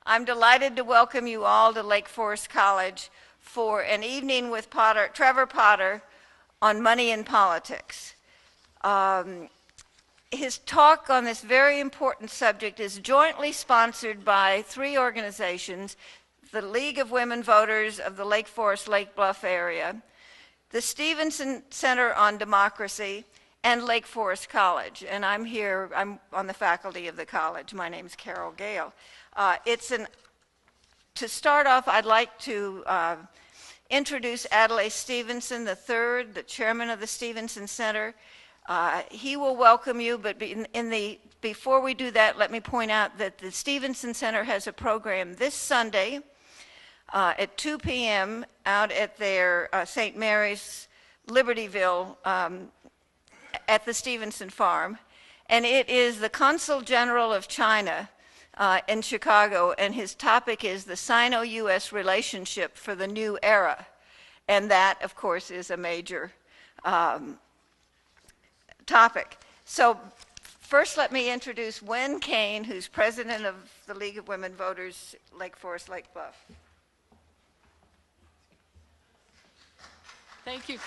I'm delighted to welcome you all to Lake Forest College for an evening with Trevor Potter on money and politics. His talk on this very important subject is jointly sponsored by three organizations: the League of Women Voters of the Lake Forest, Lake Bluff area, the Stevenson Center on Democracy, and Lake Forest College. And I'm on the faculty of the college. My name is Carol Gale. To start off, I'd like to introduce Adlai Stevenson III, the chairman of the Stevenson Center. He will welcome you, but before we do that, let me point out that the Stevenson Center has a program this Sunday at 2 p.m. out at their St. Mary's, Libertyville, at the Stevenson Farm. And it is the Consul General of China in Chicago, and his topic is the Sino-U.S. relationship for the new era. And that, of course, is a major topic. So first let me introduce Wen Kane, who's president of the League of Women Voters, Lake Forest, Lake Bluff. Thank you.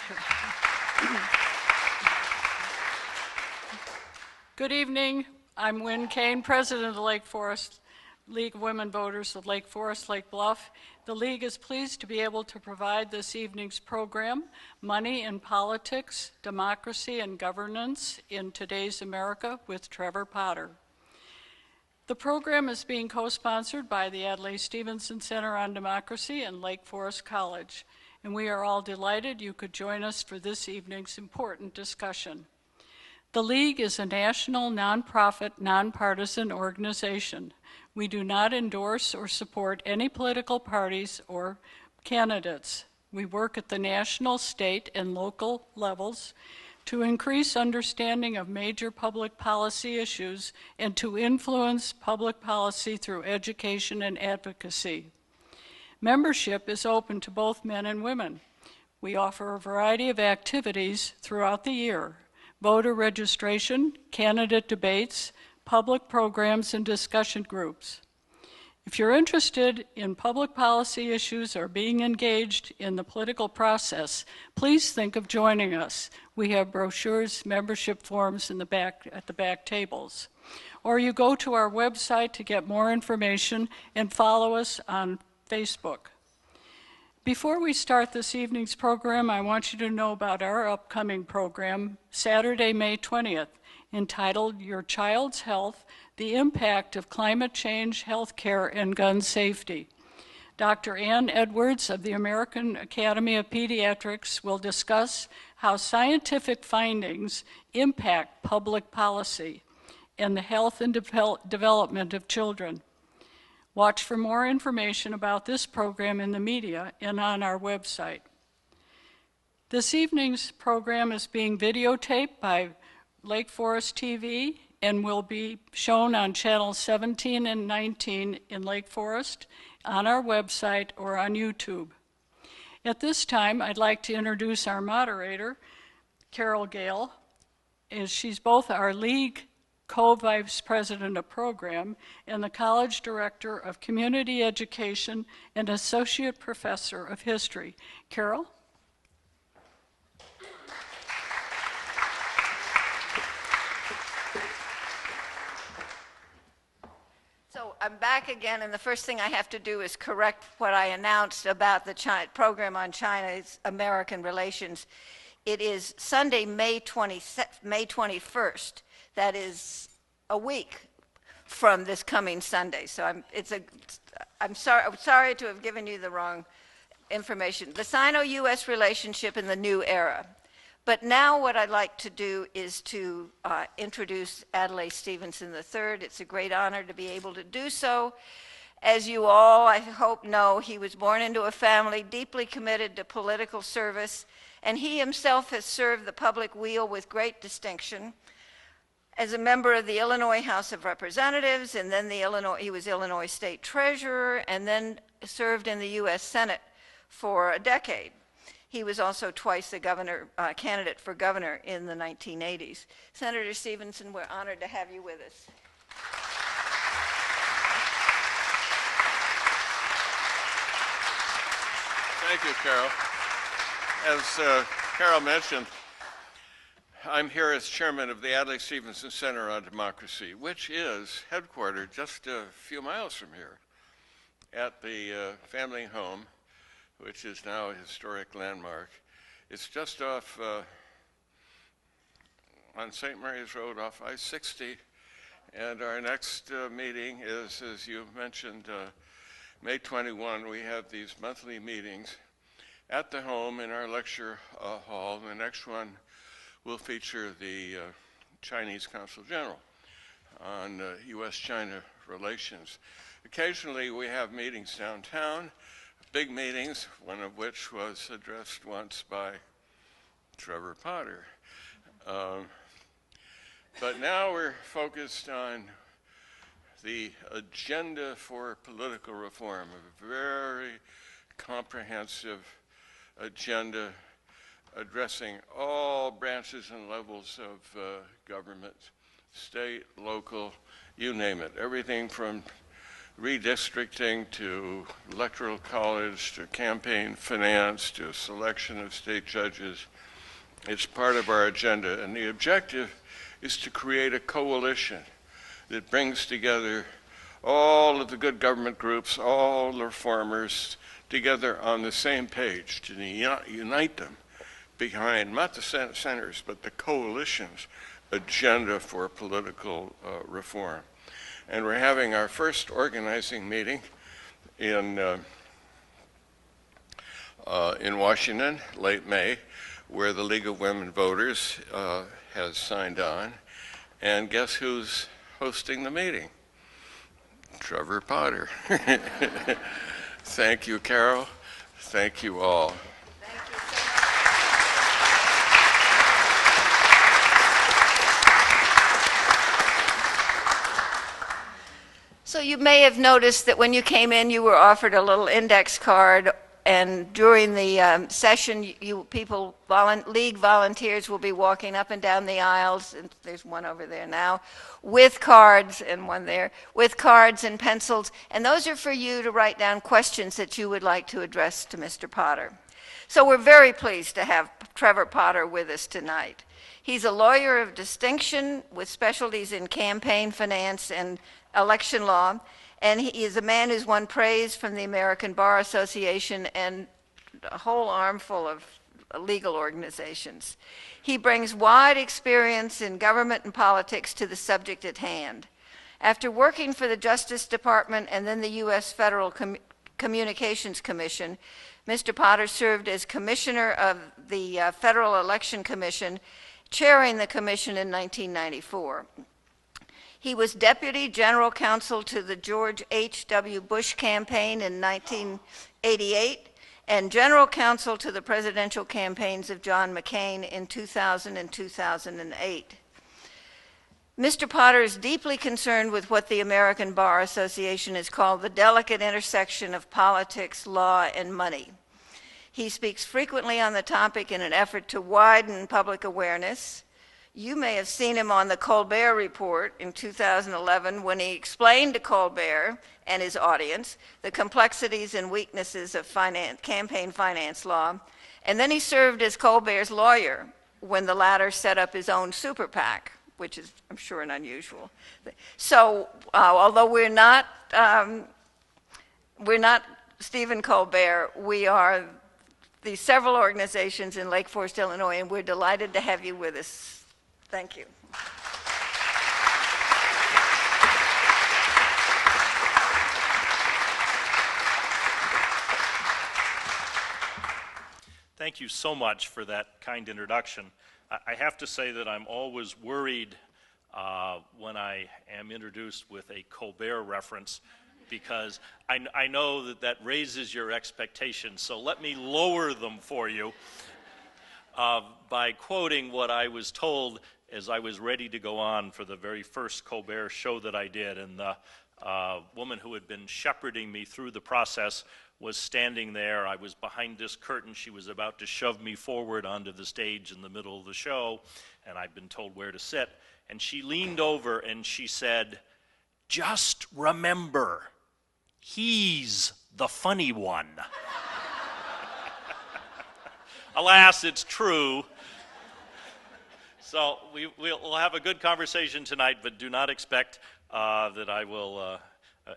Good evening. I'm Wen Kane, president of the Lake Forest League of Women Voters of Lake Forest, Lake Bluff. The League is pleased to be able to provide this evening's program, Money in Politics, Democracy and Governance in Today's America, with Trevor Potter. The program is being co-sponsored by the Adlai Stevenson Center on Democracy and Lake Forest College, and we are all delighted you could join us for this evening's important discussion. The League is a national, nonprofit, nonpartisan organization. We do not endorse or support any political parties or candidates. We work at the national, state, and local levels to increase understanding of major public policy issues and to influence public policy through education and advocacy. Membership is open to both men and women. We offer a variety of activities throughout the year: voter registration, candidate debates, public programs, and discussion groups. If you're interested in public policy issues or being engaged in the political process, please think of joining us. We have brochures, membership forms at the back tables. Or you go to our website to get more information and follow us on Facebook. Before we start this evening's program, I want you to know about our upcoming program, Saturday, May 20th, entitled Your Child's Health: The Impact of Climate Change, Healthcare, and Gun Safety. Dr. Ann Edwards of the American Academy of Pediatrics will discuss how scientific findings impact public policy and the health and development of children. Watch for more information about this program in the media and on our website. This evening's program is being videotaped by Lake Forest TV and will be shown on channels 17 and 19 in Lake Forest, on our website, or on YouTube. At this time, I'd like to introduce our moderator, Carol Gale. She's both our League co-vice president of program and the college director of community education and associate professor of history. Carol? So I'm back again, and the first thing I have to do is correct what I announced about the program on China's American relations. It is Sunday, May 21st. That is a week from this coming Sunday. So I'm sorry to have given you the wrong information. The Sino-U.S. relationship in the new era. But now what I'd like to do is to introduce Adlai Stevenson III. It's a great honor to be able to do so. As you all, I hope, know, he was born into a family deeply committed to political service, and he himself has served the public weal with great distinction. As a member of the Illinois House of Representatives, and then he was Illinois State Treasurer, and then served in the U.S. Senate for a decade. He was also twice the candidate for governor in the 1980s. Senator Stevenson, we're honored to have you with us. Thank you, Carol. As Carol mentioned, I'm here as chairman of the Adlai Stevenson Center on Democracy, which is headquartered just a few miles from here at the family home, which is now a historic landmark. It's just off on St. Mary's Road off I-60, and our next meeting is, as you mentioned, May 21. We have these monthly meetings at the home in our lecture hall. The next one will feature the Chinese Consul General on U.S.-China relations. Occasionally we have meetings downtown, big meetings, one of which was addressed once by Trevor Potter. But now we're focused on the agenda for political reform, a very comprehensive agenda addressing all branches and levels of government, state, local, you name it. Everything from redistricting to electoral college to campaign finance to selection of state judges. It's part of our agenda, and the objective is to create a coalition that brings together all of the good government groups, all the reformers together on the same page, to unite them behind not the centers but the coalition's agenda for political reform. And we're having our first organizing meeting in Washington, late May, where the League of Women Voters has signed on. And guess who's hosting the meeting? Trevor Potter. Thank you, Carol. Thank you all. So you may have noticed that when you came in, you were offered a little index card, and during the session, league volunteers will be walking up and down the aisles, and there's one over there now, with cards, and one there, with cards and pencils, and those are for you to write down questions that you would like to address to Mr. Potter. So we're very pleased to have Trevor Potter with us tonight. He's a lawyer of distinction with specialties in campaign finance and election law, and he is a man who's won praise from the American Bar Association and a whole armful of legal organizations. He brings wide experience in government and politics to the subject at hand. After working for the Justice Department and then the U.S. Federal Communications Commission, Mr. Potter served as commissioner of the Federal Election Commission, chairing the commission in 1994. He was Deputy General Counsel to the George H.W. Bush campaign in 1988 and General Counsel to the presidential campaigns of John McCain in 2000 and 2008. Mr. Potter is deeply concerned with what the American Bar Association has called the delicate intersection of politics, law, and money. He speaks frequently on the topic in an effort to widen public awareness. You may have seen him on the Colbert Report in 2011 when he explained to Colbert and his audience the complexities and weaknesses of campaign finance law. And then he served as Colbert's lawyer when the latter set up his own super PAC, which is, I'm sure, an unusual. So although we're not Stephen Colbert, we are the several organizations in Lake Forest, Illinois, and we're delighted to have you with us. Thank you. Thank you so much for that kind introduction. I have to say that I'm always worried when I am introduced with a Colbert reference, because I know that raises your expectations, so let me lower them for you by quoting what I was told as I was ready to go on for the very first Colbert show that I did, and the woman who had been shepherding me through the process was standing there. I was behind this curtain. She was about to shove me forward onto the stage in the middle of the show, and I'd been told where to sit. And she leaned over and she said, "Just remember, he's the funny one." Alas, it's true. So we'll have a good conversation tonight, but do not expect that I will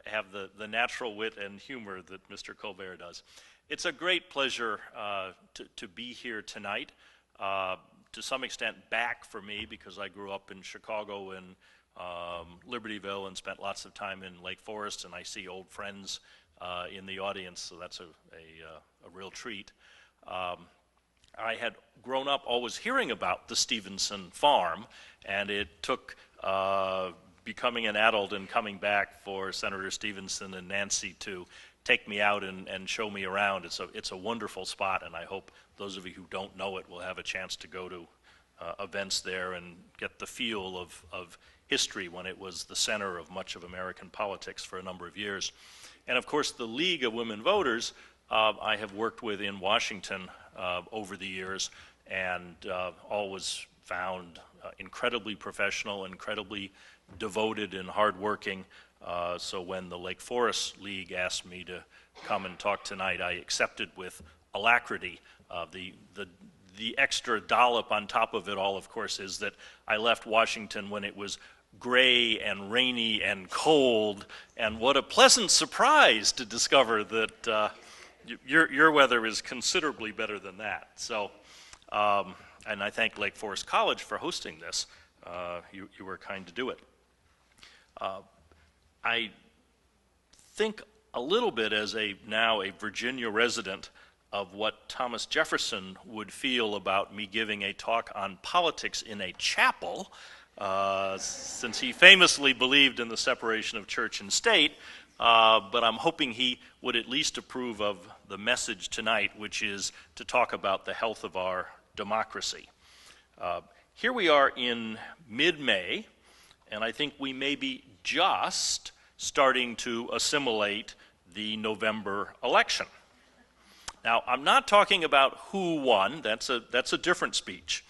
have the natural wit and humor that Mr. Colbert does. It's a great pleasure to be here tonight. To some extent back for me, because I grew up in Chicago and Libertyville and spent lots of time in Lake Forest, and I see old friends in the audience, so that's a real treat. I had grown up always hearing about the Stevenson farm, and it took becoming an adult and coming back for Senator Stevenson and Nancy to take me out and show me around. It's a wonderful spot, and I hope those of you who don't know it will have a chance to go to events there and get the feel of history when it was the center of much of American politics for a number of years. And of course, the League of Women Voters I have worked with in Washington over the years, and always found incredibly professional, incredibly devoted and hardworking. So when the Lake Forest League asked me to come and talk tonight, I accepted with alacrity. The extra dollop on top of it all, of course, is that I left Washington when it was gray and rainy and cold, and what a pleasant surprise to discover that your weather is considerably better than that. So, and I thank Lake Forest College for hosting this. You were kind to do it. I think a little bit as now a Virginia resident of what Thomas Jefferson would feel about me giving a talk on politics in a chapel, since he famously believed in the separation of church and state, but I'm hoping he would at least approve of the message tonight, which is to talk about the health of our democracy. Here we are in mid-May, and I think we may be just starting to assimilate the November election. Now, I'm not talking about who won, that's a different speech.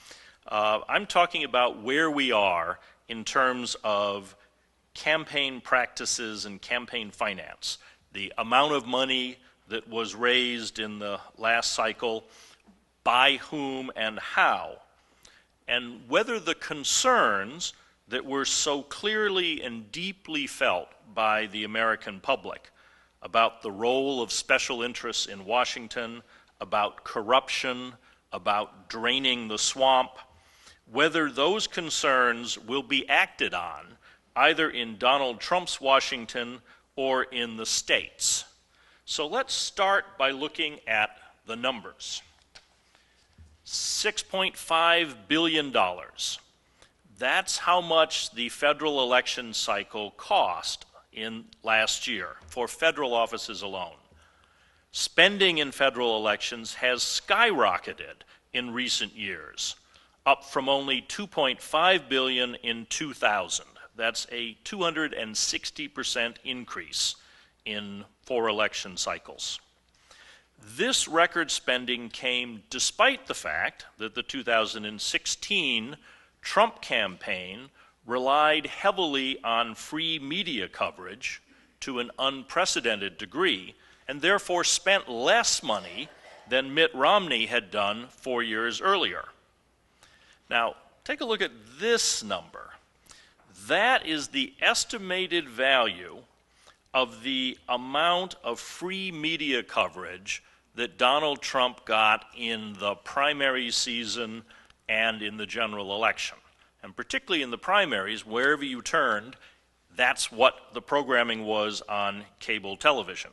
I'm talking about where we are in terms of campaign practices and campaign finance. The amount of money that was raised in the last cycle, by whom and how, and whether the concerns that were so clearly and deeply felt by the American public about the role of special interests in Washington, about corruption, about draining the swamp, whether those concerns will be acted on either in Donald Trump's Washington or in the states. So let's start by looking at the numbers. $6.5 billion. That's how much the federal election cycle cost in last year for federal offices alone. Spending in federal elections has skyrocketed in recent years, up from only $2.5 billion in 2000. That's a 260% increase in 4 election cycles. This record spending came despite the fact that the 2016 Trump campaign relied heavily on free media coverage to an unprecedented degree, and therefore spent less money than Mitt Romney had done 4 years earlier. Now, take a look at this number. That is the estimated value of the amount of free media coverage that Donald Trump got in the primary season and in the general election. And particularly in the primaries, wherever you turned, that's what the programming was on cable television.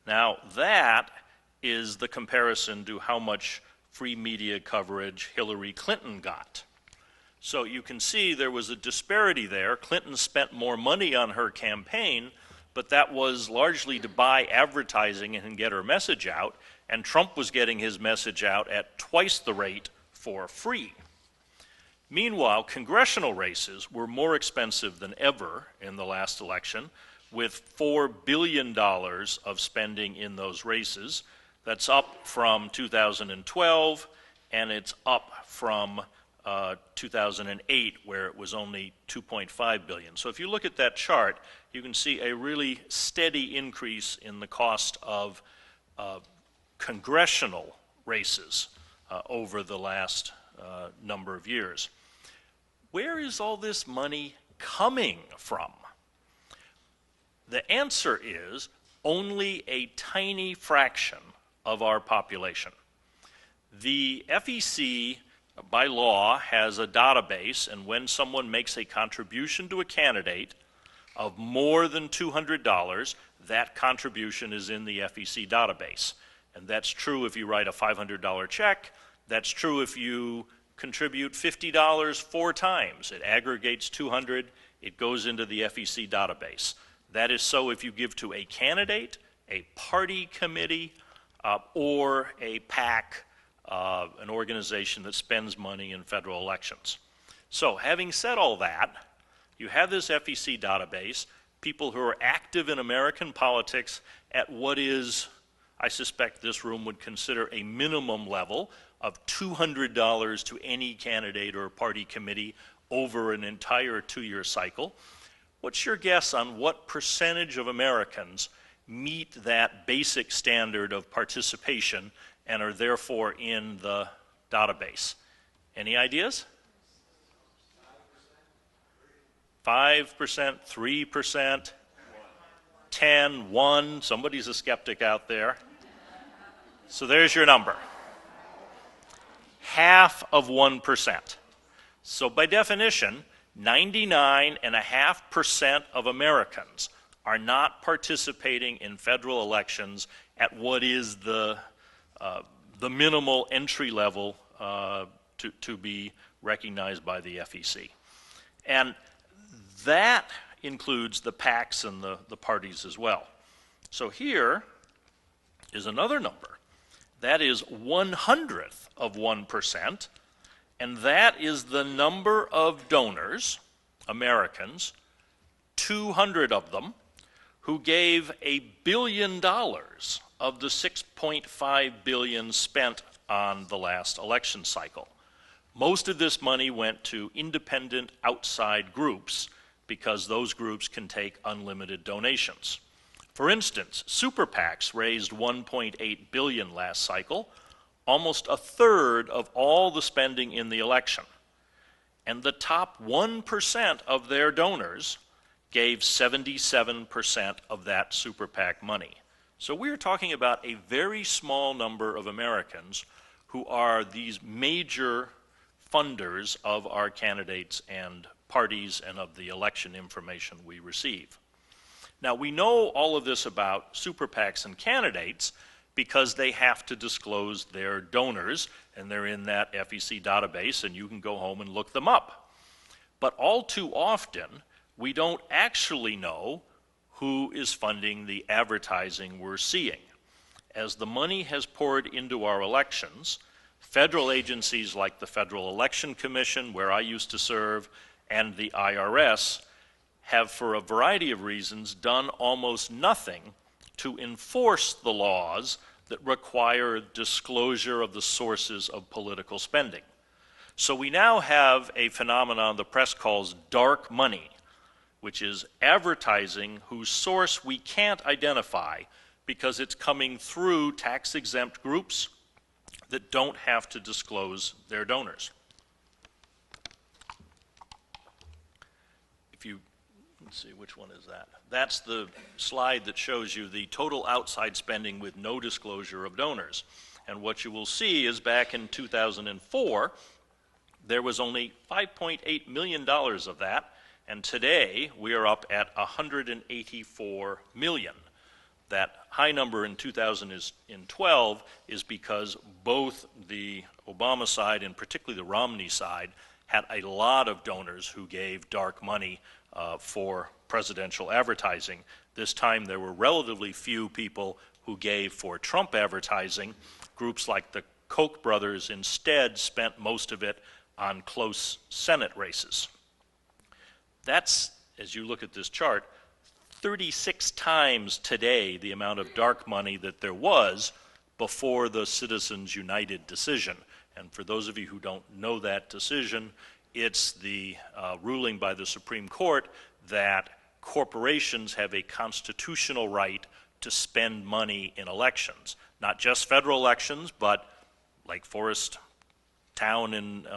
Now, that is the comparison to how much free media coverage Hillary Clinton got. So you can see there was a disparity there. Clinton spent more money on her campaign, but that was largely to buy advertising and get her message out, and Trump was getting his message out at twice the rate for free. Meanwhile, congressional races were more expensive than ever in the last election, with $4 billion of spending in those races. That's up from 2012, and it's up from 2008, where it was only $2.5 billion. So if you look at that chart, you can see a really steady increase in the cost of congressional races. over the last number of years. Where is all this money coming from? The answer is only a tiny fraction of our population. The FEC, by law, has a database, and when someone makes a contribution to a candidate of more than $200, that contribution is in the FEC database. And that's true if you write a $500 check. That's true if you contribute $50 4 times. It aggregates 200. It goes into the FEC database. That is so if you give to a candidate, a party committee, or a PAC, an organization that spends money in federal elections. So having said all that, you have this FEC database, people who are active in American politics at what is, I suspect this room would consider a minimum level of $200 to any candidate or party committee over an entire 2-year cycle. What's your guess on what percentage of Americans meet that basic standard of participation and are therefore in the database? Any ideas? 5%, 3%, 10, 1, somebody's a skeptic out there. So there's your number. Half of 1%. So by definition, 99.5% of Americans are not participating in federal elections at what is the minimal entry level to be recognized by the FEC. And that includes the PACs and the parties as well. So here is another number. That is 1/100th of 1%, and that is the number of donors, Americans, 200 of them, who gave $1 billion of the $6.5 billion spent on the last election cycle. Most of this money went to independent outside groups because those groups can take unlimited donations. For instance, super PACs raised $1.8 billion last cycle, almost 1/3 of all the spending in the election. And the top 1% of their donors gave 77% of that super PAC money. So we're talking about a very small number of Americans who are these major funders of our candidates and parties and of the election information we receive. Now, we know all of this about super PACs and candidates because they have to disclose their donors, and they're in that FEC database, and you can go home and look them up. But all too often, we don't actually know who is funding the advertising we're seeing. As the money has poured into our elections, federal agencies like the Federal Election Commission, where I used to serve, and the IRS have, for a variety of reasons, done almost nothing to enforce the laws that require disclosure of the sources of political spending. So we now have a phenomenon the press calls dark money, which is advertising whose source we can't identify because it's coming through tax-exempt groups that don't have to disclose their donors. If you, let's see, which one is that? That's the slide that shows you the total outside spending with no disclosure of donors. And what you will see is back in 2004, there was only $5.8 million of that, and today we are up at $184 million. That high number in 2012 is because both the Obama side and particularly the Romney side had a lot of donors who gave dark money for presidential advertising. This time there were relatively few people who gave for Trump advertising. Groups like the Koch brothers instead spent most of it on close Senate races. That's, as you look at this chart, 36 times today the amount of dark money that there was before the Citizens United decision. And for those of you who don't know that decision, it's the ruling by the Supreme Court that corporations have a constitutional right to spend money in elections. Not just federal elections, but Lake Forest town and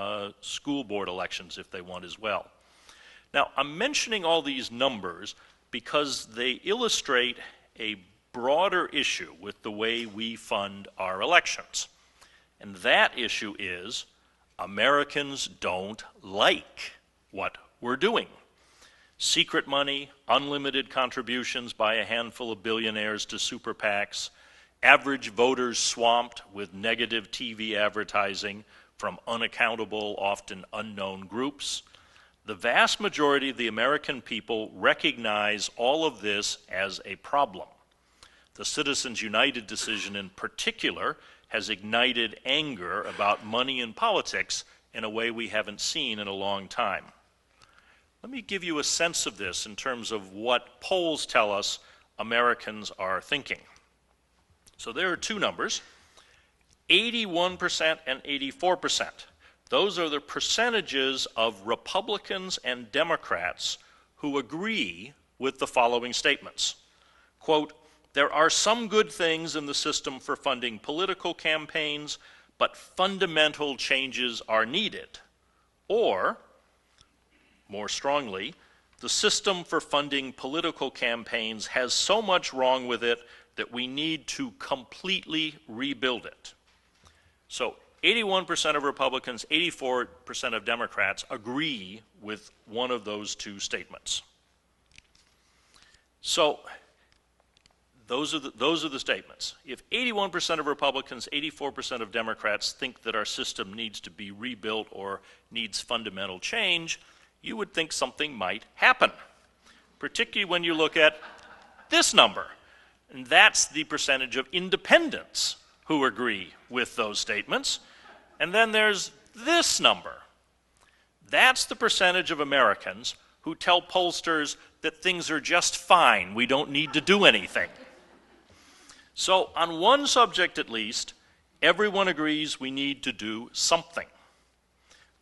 school board elections if they want as well. Now, I'm mentioning all these numbers because they illustrate a broader issue with the way we fund our elections. And that issue is Americans don't like what we're doing. Secret money, unlimited contributions by a handful of billionaires to super PACs, average voters swamped with negative TV advertising from unaccountable, often unknown groups. The vast majority of the American people recognize all of this as a problem. The Citizens United decision in particular has ignited anger about money in politics in a way we haven't seen in a long time. Let me give you a sense of this in terms of what polls tell us Americans are thinking. So there are two numbers, 81% and 84%. Those are the percentages of Republicans and Democrats who agree with the following statements. Quote, there are some good things in the system for funding political campaigns, but fundamental changes are needed. Or, more strongly, the system for funding political campaigns has so much wrong with it that we need to completely rebuild it. So 81% of Republicans, 84% of Democrats agree with one of those two statements. So those are the statements. If 81% of Republicans, 84% of Democrats think that our system needs to be rebuilt or needs fundamental change, you would think something might happen, particularly when you look at this number. And that's the percentage of independents who agree with those statements. And then there's this number. That's the percentage of Americans who tell pollsters that things are just fine, we don't need to do anything. So on one subject at least, everyone agrees we need to do something.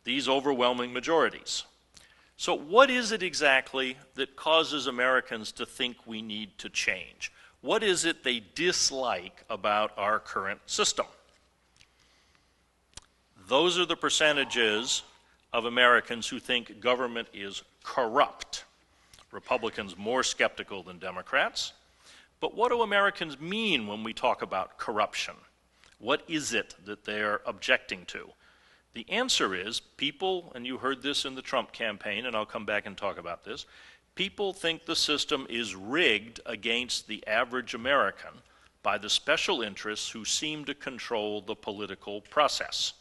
These overwhelming majorities. So what is it exactly that causes Americans to think we need to change? What is it they dislike about our current system? Those are the percentages of Americans who think government is corrupt. Republicans more skeptical than Democrats. But what do Americans mean when we talk about corruption? What is it that they're objecting to? The answer is people, and you heard this in the Trump campaign, and I'll come back and talk about this, people think the system is rigged against the average American by the special interests who seem to control the political process.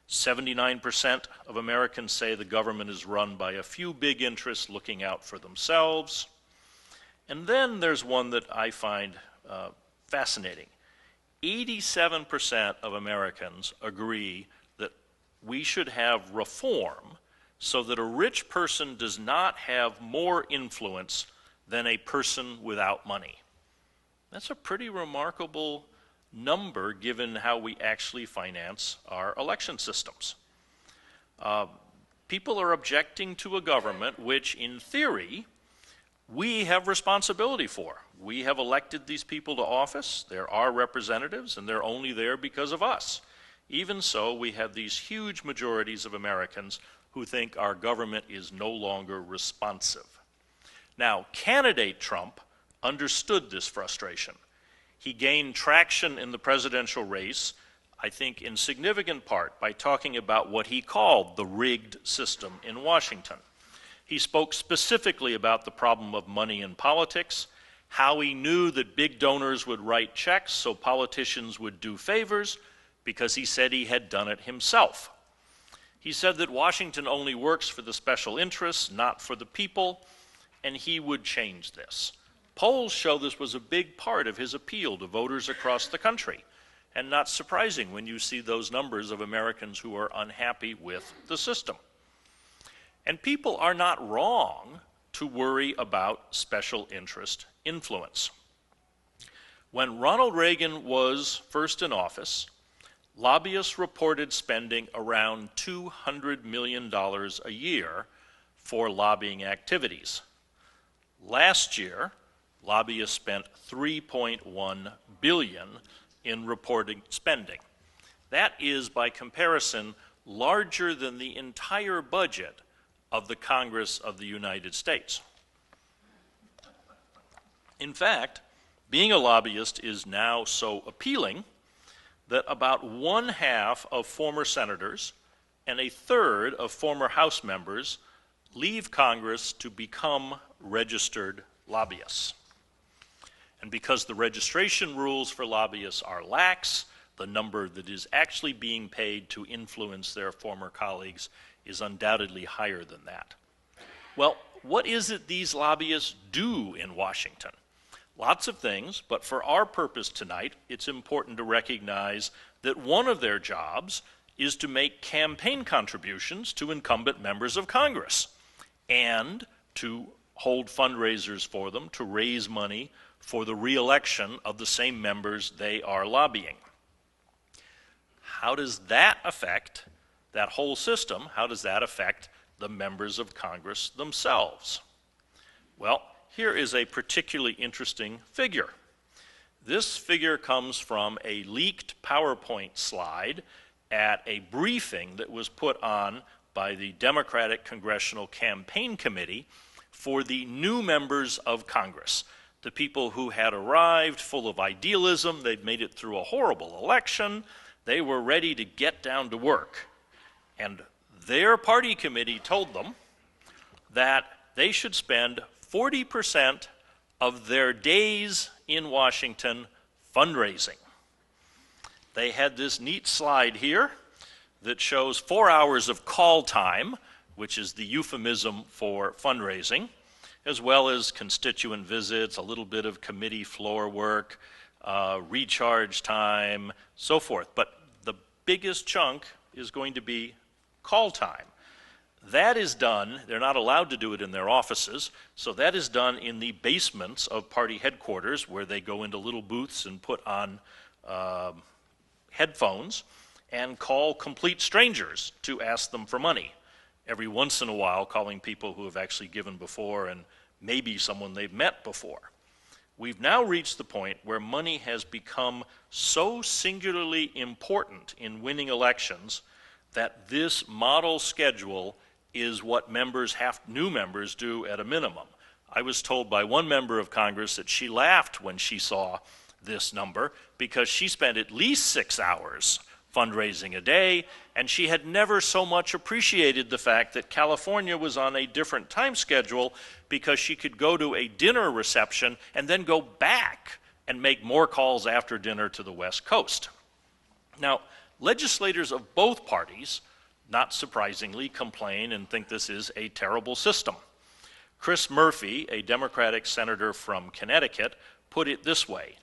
79% of Americans say the government is run by a few big interests looking out for themselves. And then there's one that I find fascinating. 87% of Americans agree that we should have reform so that a rich person does not have more influence than a person without money. That's a pretty remarkable number given how we actually finance our election systems. People are objecting to a government which, in theory, we have responsibility for. We have elected these people to office. They're our representatives, and they're only there because of us. Even so, we have these huge majorities of Americans who think our government is no longer responsive. Now, candidate Trump understood this frustration. He gained traction in the presidential race, I think in significant part by talking about what he called the rigged system in Washington. He spoke specifically about the problem of money in politics, how he knew that big donors would write checks so politicians would do favors, because he said he had done it himself. He said that Washington only works for the special interests, not for the people, and he would change this. Polls show this was a big part of his appeal to voters across the country, and not surprising when you see those numbers of Americans who are unhappy with the system. And people are not wrong to worry about special interest influence. When Ronald Reagan was first in office, lobbyists reported spending around $200 million a year for lobbying activities. Last year, lobbyists spent $3.1 billion in reporting spending. That is, by comparison, larger than the entire budget of the Congress of the United States. In fact, being a lobbyist is now so appealing that about 1/2 of former senators and 1/3 of former House members leave Congress to become registered lobbyists. And because the registration rules for lobbyists are lax, the number that is actually being paid to influence their former colleagues is undoubtedly higher than that. Well, what is it these lobbyists do in Washington? Lots of things, but for our purpose tonight, it's important to recognize that one of their jobs is to make campaign contributions to incumbent members of Congress and to hold fundraisers for them to raise money for the re-election of the same members they are lobbying. How does that affect that whole system? How does that affect the members of Congress themselves? Well, here is a particularly interesting figure. This figure comes from a leaked PowerPoint slide at a briefing that was put on by the Democratic Congressional Campaign Committee for the new members of Congress, the people who had arrived full of idealism. They'd made it through a horrible election. They were ready to get down to work. And their party committee told them that they should spend 40% of their days in Washington fundraising. They had this neat slide here that shows 4 hours of call time, which is the euphemism for fundraising, as well as constituent visits, a little bit of committee floor work, recharge time, so forth. But the biggest chunk is going to be call time. That is done, they're not allowed to do it in their offices, so that is done in the basements of party headquarters where they go into little booths and put on headphones and call complete strangers to ask them for money. Every once in a while calling people who have actually given before and maybe someone they've met before. We've now reached the point where money has become so singularly important in winning elections that this model schedule is what new members do at a minimum. I was told by one member of Congress that she laughed when she saw this number because she spent at least 6 hours fundraising a day, and she had never so much appreciated the fact that California was on a different time schedule because she could go to a dinner reception and then go back and make more calls after dinner to the West Coast. Now, legislators of both parties, not surprisingly, complain and think this is a terrible system. Chris Murphy, a Democratic senator from Connecticut, put it this way: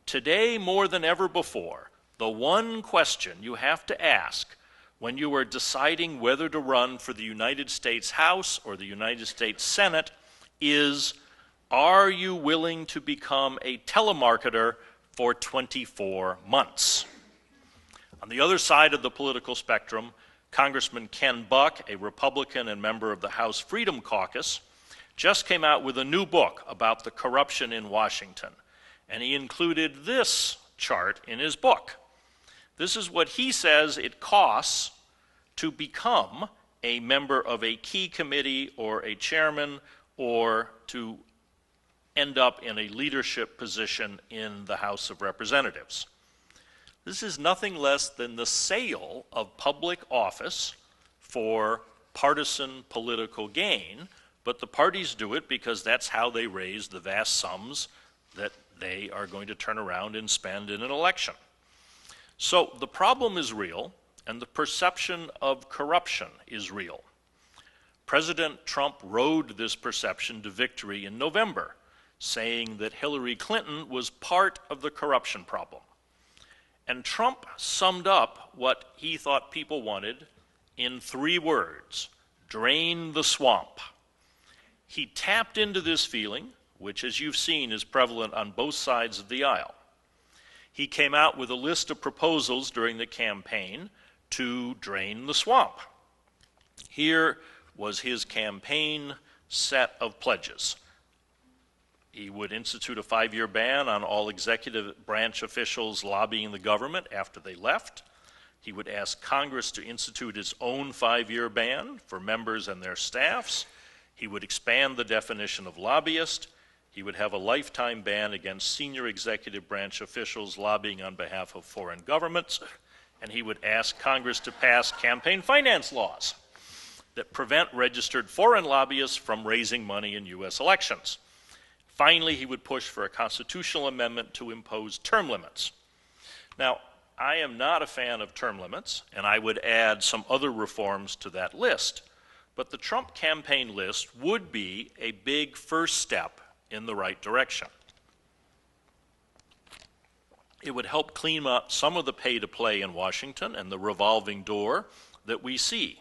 today more than ever before, the one question you have to ask when you are deciding whether to run for the United States House or the United States Senate is, are you willing to become a telemarketer for 24 months? On the other side of the political spectrum, Congressman Ken Buck, a Republican and member of the House Freedom Caucus, just came out with a new book about the corruption in Washington, and he included this chart in his book. This is what he says it costs to become a member of a key committee or a chairman or to end up in a leadership position in the House of Representatives. This is nothing less than the sale of public office for partisan political gain, but the parties do it because that's how they raise the vast sums that they are going to turn around and spend in an election. So the problem is real, and the perception of corruption is real. President Trump rode this perception to victory in November, saying that Hillary Clinton was part of the corruption problem. And Trump summed up what he thought people wanted in 3 words: drain the swamp. He tapped into this feeling, which, as you've seen, is prevalent on both sides of the aisle. He came out with a list of proposals during the campaign to drain the swamp. Here was his campaign set of pledges. He would institute a 5-year ban on all executive branch officials lobbying the government after they left. He would ask Congress to institute its own 5-year ban for members and their staffs. He would expand the definition of lobbyist. He would have a lifetime ban against senior executive branch officials lobbying on behalf of foreign governments. And he would ask Congress to pass campaign finance laws that prevent registered foreign lobbyists from raising money in U.S. elections. Finally, he would push for a constitutional amendment to impose term limits. Now, I am not a fan of term limits, and I would add some other reforms to that list. But the Trump campaign list would be a big first step in the right direction. It would help clean up some of the pay-to-play in Washington and the revolving door that we see.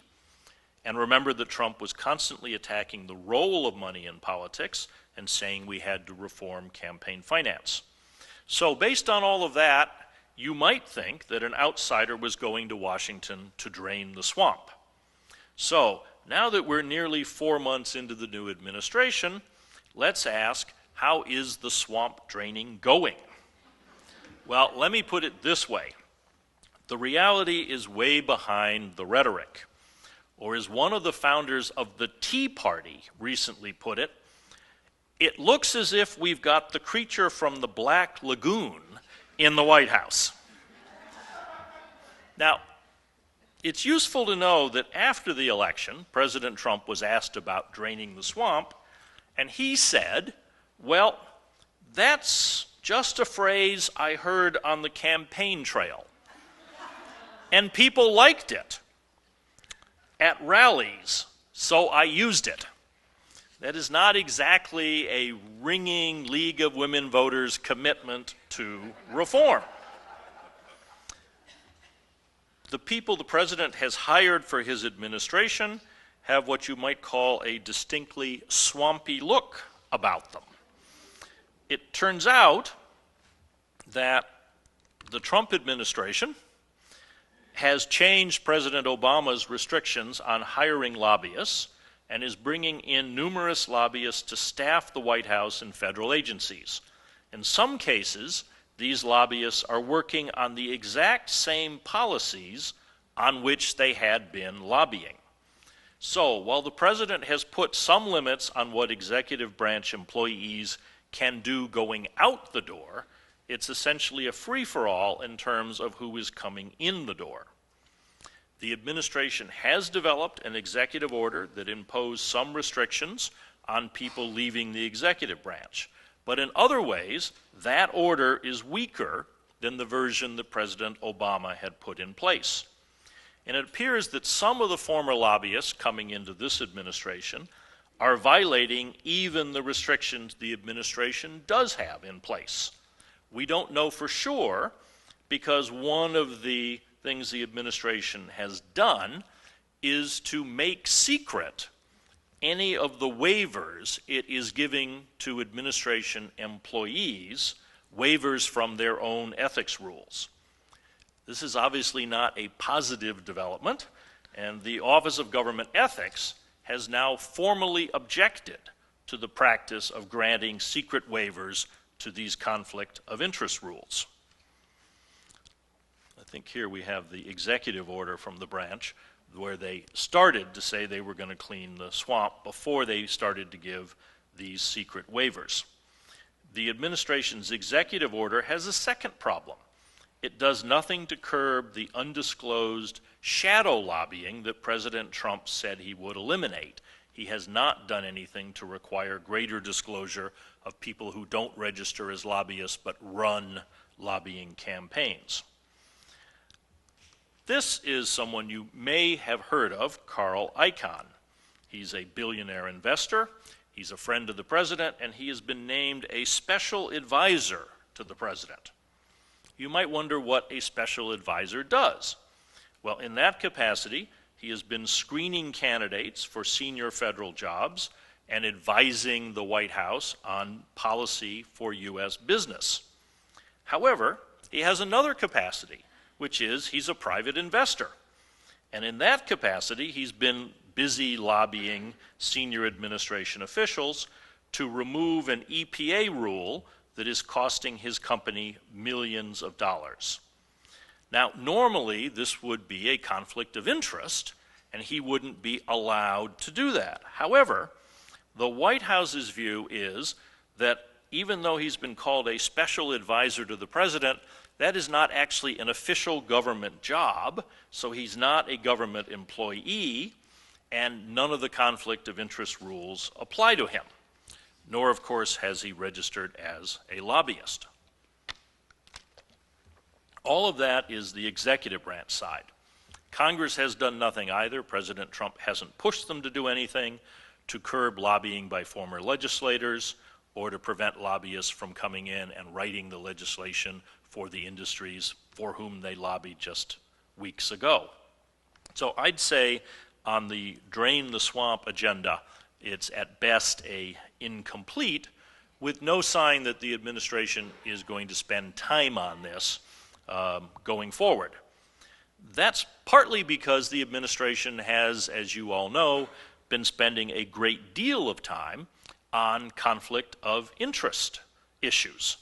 And remember that Trump was constantly attacking the role of money in politics and saying we had to reform campaign finance. So based on all of that, you might think that an outsider was going to Washington to drain the swamp. So now that we're nearly 4 months into the new administration, let's ask, how is the swamp draining going? Well, let me put it this way. The reality is way behind the rhetoric. Or as one of the founders of the Tea Party recently put it, it looks as if we've got the creature from the Black Lagoon in the White House. Now, it's useful to know that after the election, President Trump was asked about draining the swamp, and he said, well, that's just a phrase I heard on the campaign trail. And people liked it at rallies, so I used it. That is not exactly a ringing League of Women Voters commitment to reform. The people the president has hired for his administration have what you might call a distinctly swampy look about them. It turns out that the Trump administration has changed President Obama's restrictions on hiring lobbyists and is bringing in numerous lobbyists to staff the White House and federal agencies. In some cases, these lobbyists are working on the exact same policies on which they had been lobbying. So, while the president has put some limits on what executive branch employees can do going out the door, it's essentially a free-for-all in terms of who is coming in the door. The administration has developed an executive order that imposed some restrictions on people leaving the executive branch. But in other ways, that order is weaker than the version that President Obama had put in place. And it appears that some of the former lobbyists coming into this administration are violating even the restrictions the administration does have in place. We don't know for sure because one of the things the administration has done is to make secret any of the waivers it is giving to administration employees, waivers from their own ethics rules. This is obviously not a positive development, and the Office of Government Ethics has now formally objected to the practice of granting secret waivers to these conflict of interest rules. I think here we have the executive order from the branch where they started to say they were going to clean the swamp before they started to give these secret waivers. The administration's executive order has a second problem. It does nothing to curb the undisclosed shadow lobbying that President Trump said he would eliminate. He has not done anything to require greater disclosure of people who don't register as lobbyists but run lobbying campaigns. This is someone you may have heard of, Carl Icahn. He's a billionaire investor, he's a friend of the president, and he has been named a special advisor to the president. You might wonder what a special advisor does. Well, in that capacity, he has been screening candidates for senior federal jobs and advising the White House on policy for U.S. business. However, he has another capacity, which is he's a private investor. And in that capacity, he's been busy lobbying senior administration officials to remove an EPA rule that is costing his company millions of dollars. Now, normally, this would be a conflict of interest, and he wouldn't be allowed to do that. However, the White House's view is that even though he's been called a special advisor to the president, that is not actually an official government job, so he's not a government employee, and none of the conflict of interest rules apply to him. Nor, of course, has he registered as a lobbyist. All of that is the executive branch side. Congress has done nothing either. President Trump hasn't pushed them to do anything to curb lobbying by former legislators or to prevent lobbyists from coming in and writing the legislation for the industries for whom they lobbied just weeks ago. So I'd say on the drain the swamp agenda, it's at best a incomplete, with no sign that the administration is going to spend time on this going forward. That's partly because the administration has, as you all know, been spending a great deal of time on conflict of interest issues.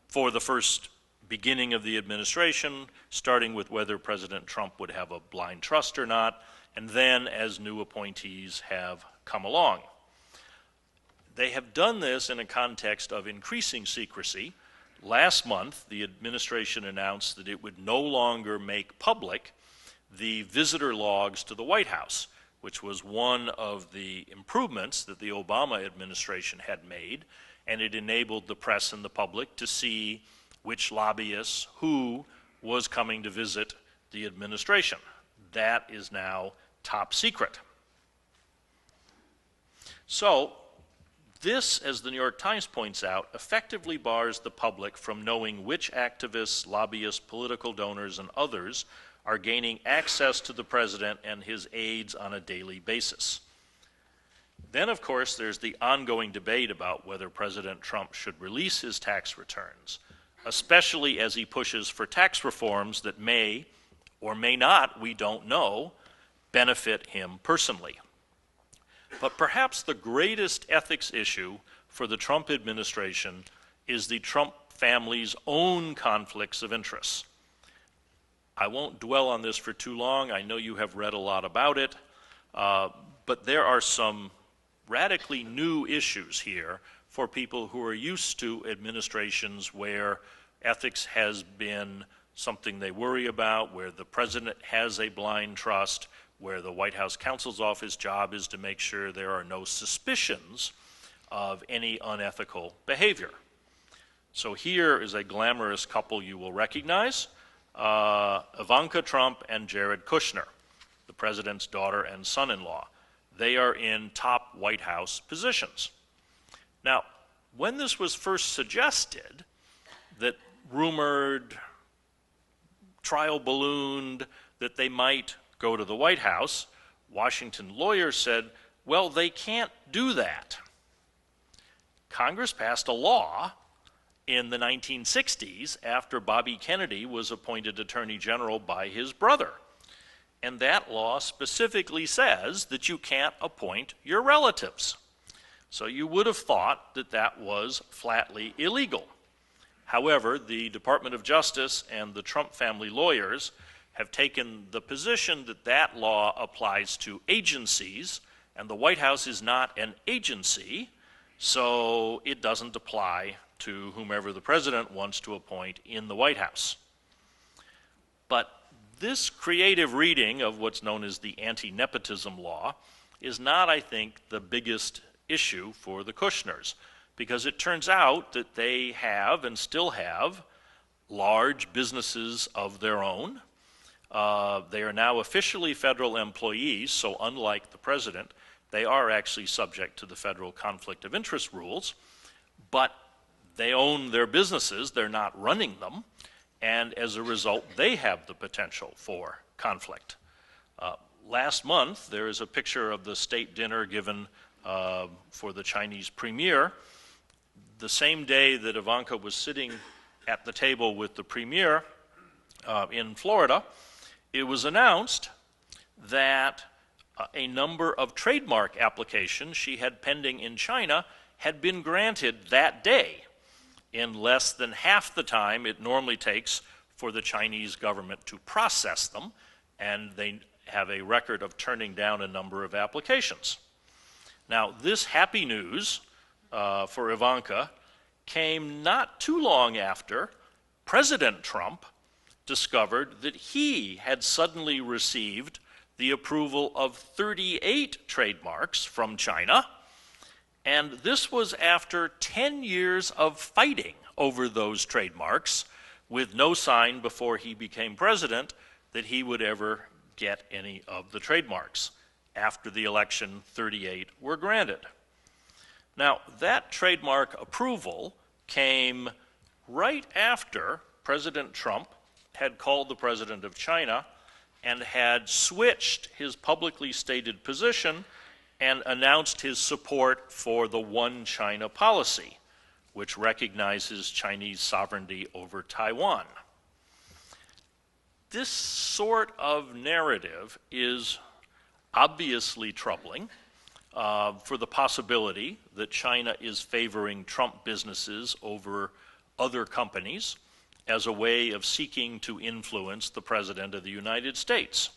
For the first beginning of the administration, starting with whether President Trump would have a blind trust or not, and then as new appointees have come along. They have done this in a context of increasing secrecy. Last month, the administration announced that it would no longer make public the visitor logs to the White House, which was one of the improvements that the Obama administration had made, and it enabled the press and the public to see which lobbyists, who was coming to visit the administration. That is now top secret. So, this, as the New York Times points out, effectively bars the public from knowing which activists, lobbyists, political donors, and others are gaining access to the president and his aides on a daily basis. Then, of course, there's the ongoing debate about whether President Trump should release his tax returns, especially as he pushes for tax reforms that may, or may not, we don't know, benefit him personally. But perhaps the greatest ethics issue for the Trump administration is the Trump family's own conflicts of interest. I won't dwell on this for too long. I know you have read a lot about it, but there are some radically new issues here for people who are used to administrations where ethics has been something they worry about, where the president has a blind trust, where the White House counsel's office job is to make sure there are no suspicions of any unethical behavior. So here is a glamorous couple you will recognize, Ivanka Trump and Jared Kushner, the president's daughter and son-in-law. They are in top White House positions. Now, when this was first suggested, that rumored, trial ballooned, that they might go to the White House, Washington lawyers said, well, they can't do that. Congress passed a law in the 1960s after Bobby Kennedy was appointed Attorney General by his brother. And that law specifically says that you can't appoint your relatives. So you would have thought that that was flatly illegal. However, the Department of Justice and the Trump family lawyers have taken the position that that law applies to agencies, and the White House is not an agency, so it doesn't apply to whomever the president wants to appoint in the White House. But this creative reading of what's known as the anti-nepotism law is not, I think, the biggest issue for the Kushners, because it turns out that they have and still have large businesses of their own. They are now officially federal employees, so unlike the president, they are actually subject to the federal conflict of interest rules, but they own their businesses, they're not running them, and as a result, they have the potential for conflict. Last month, there is a picture of the state dinner given for the Chinese premier. The same day that Ivanka was sitting at the table with the premier in Florida, it was announced that a number of trademark applications she had pending in China had been granted that day in less than half the time it normally takes for the Chinese government to process them, and they have a record of turning down a number of applications. Now, this happy news for Ivanka came not too long after President Trump discovered that he had suddenly received the approval of 38 trademarks from China, and this was after 10 years of fighting over those trademarks, with no sign before he became president that he would ever get any of the trademarks. After the election, 38 were granted. Now, that trademark approval came right after President Trump had called the president of China and had switched his publicly stated position and announced his support for the One China policy, which recognizes Chinese sovereignty over Taiwan. This sort of narrative is obviously troubling for the possibility that China is favoring Trump businesses over other companies as a way of seeking to influence the President of the United States.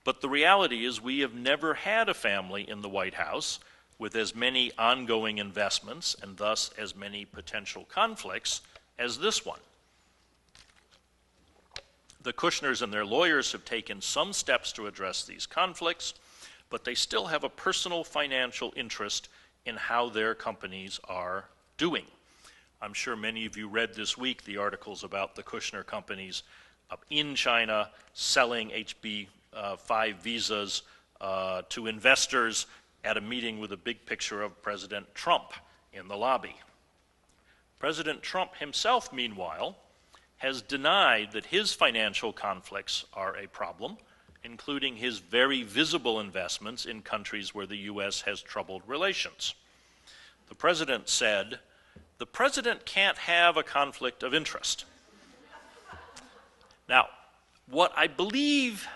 But the reality is we have never had a family in the White House with as many ongoing investments and thus as many potential conflicts as this one. The Kushners and their lawyers have taken some steps to address these conflicts, but they still have a personal financial interest in how their companies are doing. I'm sure many of you read this week the articles about the Kushner companies in China selling HB5 visas to investors at a meeting with a big picture of President Trump in the lobby. President Trump himself, meanwhile, has denied that his financial conflicts are a problem, including his very visible investments in countries where the U.S. has troubled relations. The president said, "The president can't have a conflict of interest." Now, what I believe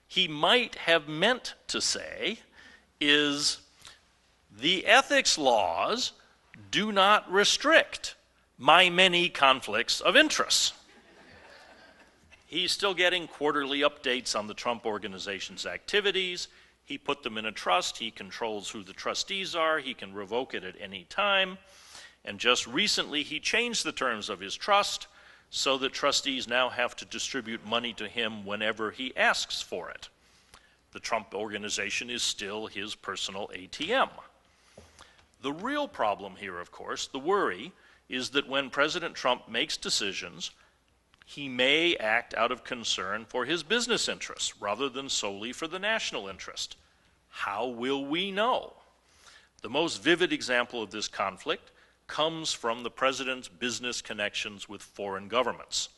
he might have meant to say is the ethics laws do not restrict my many conflicts of interest. He's still getting quarterly updates on the Trump Organization's activities. He put them in a trust. He controls who the trustees are. He can revoke it at any time. And just recently, he changed the terms of his trust so that trustees now have to distribute money to him whenever he asks for it. The Trump Organization is still his personal ATM. The real problem here, of course, the worry, is that when President Trump makes decisions, he may act out of concern for his business interests rather than solely for the national interest. How will we know? The most vivid example of this conflict comes from the president's business connections with foreign governments.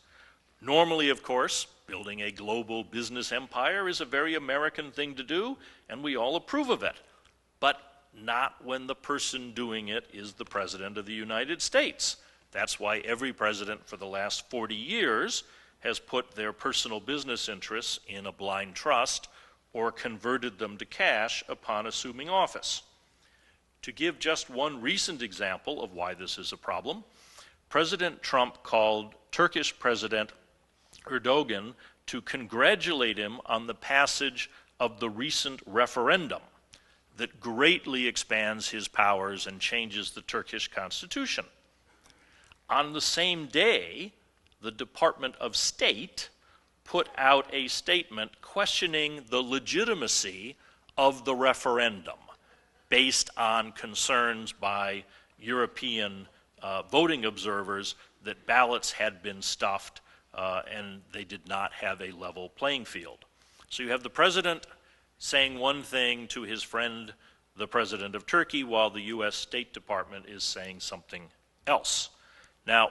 Normally, of course, building a global business empire is a very American thing to do, and we all approve of it. But not when the person doing it is the President of the United States. That's why every president for the last 40 years has put their personal business interests in a blind trust or converted them to cash upon assuming office. To give just one recent example of why this is a problem, President Trump called Turkish President Erdogan to congratulate him on the passage of the recent referendum that greatly expands his powers and changes the Turkish constitution. On the same day, the Department of State put out a statement questioning the legitimacy of the referendum based on concerns by European voting observers that ballots had been stuffed and they did not have a level playing field. So you have the president saying one thing to his friend, the president of Turkey, while the U.S. State Department is saying something else. Now,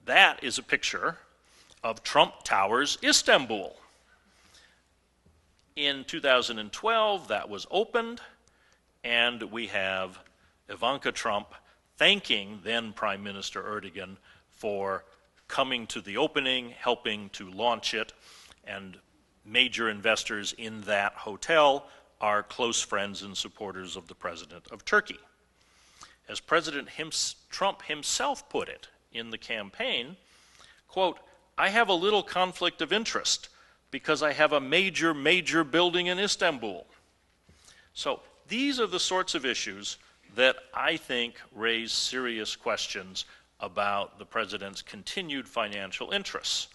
that is a picture of Trump Towers, Istanbul. In 2012, that was opened, and we have Ivanka Trump thanking then Prime Minister Erdogan for coming to the opening, helping to launch it, and major investors in that hotel are close friends and supporters of the President of Turkey. As President Trump himself put it in the campaign, quote, I have a little conflict of interest because I have a major building in Istanbul. So these are the sorts of issues that I think raise serious questions about the president's continued financial interests.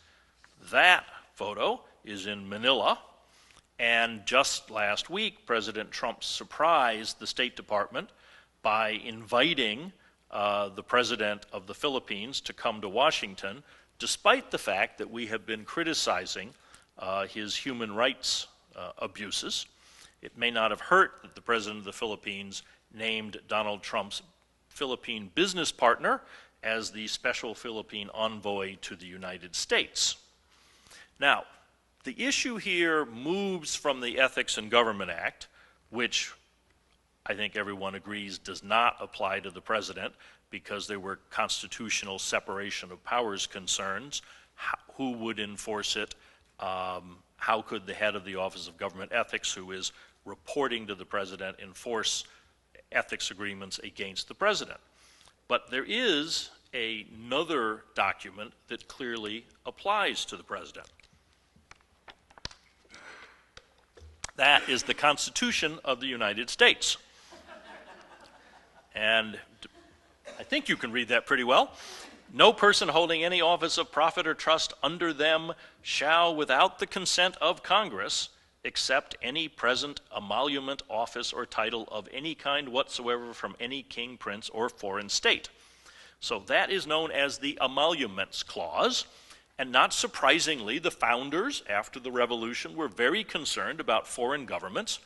That photo is in Manila, and just last week, President Trump surprised the State Department by inviting the president of the Philippines to come to Washington, despite the fact that we have been criticizing his human rights abuses. It may not have hurt that the president of the Philippines named Donald Trump's Philippine business partner as the special Philippine envoy to the United States. Now, the issue here moves from the Ethics in Government Act, which I think everyone agrees does not apply to the president because there were constitutional separation of powers concerns. Who would enforce it? How could the head of the Office of Government Ethics, who is reporting to the president, enforce ethics agreements against the president? But there is another document that clearly applies to the president. That is the Constitution of the United States. And I think you can read that pretty well. No person holding any office of profit or trust under them shall, without the consent of Congress, accept any present emolument, office, or title of any kind whatsoever from any king, prince, or foreign state. So that is known as the Emoluments Clause. And not surprisingly, the founders, after the revolution, were very concerned about foreign governments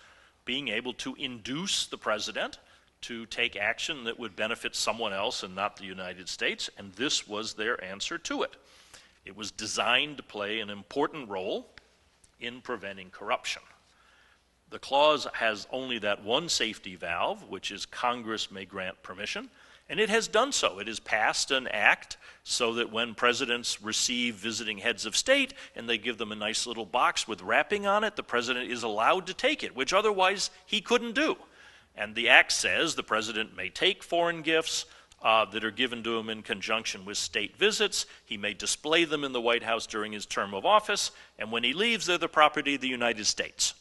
being able to induce the president to take action that would benefit someone else and not the United States, and this was their answer to it. It was designed to play an important role in preventing corruption. The clause has only that one safety valve, which is Congress may grant permission, and it has done so. It has passed an act so that when presidents receive visiting heads of state and they give them a nice little box with wrapping on it, the president is allowed to take it, which otherwise he couldn't do. And the act says the president may take foreign gifts that are given to him in conjunction with state visits. He may display them in the White House during his term of office, and when he leaves, they're the property of the United States.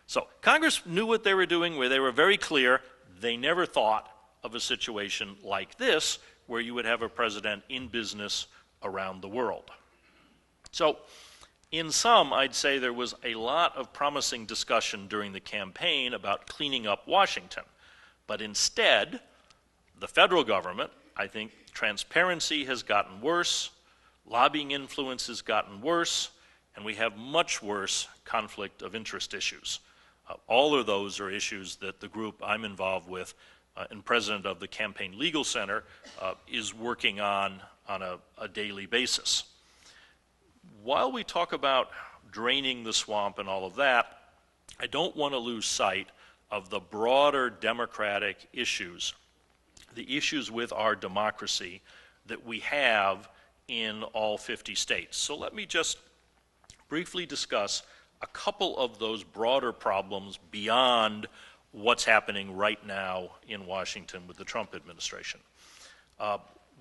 So Congress knew what they were doing, where they were very clear. They never thought of a situation like this, where you would have a president in business around the world. So in sum, I'd say there was a lot of promising discussion during the campaign about cleaning up Washington. But instead, the federal government, I think transparency has gotten worse, lobbying influence has gotten worse, and we have much worse conflict of interest issues. All of those are issues that the group I'm involved with and president of the Campaign Legal Center is working on a daily basis. While we talk about draining the swamp and all of that, I don't want to lose sight of the broader democratic issues, the issues with our democracy that we have in all 50 states. So let me just briefly discuss a couple of those broader problems beyond what's happening right now in Washington with the Trump administration.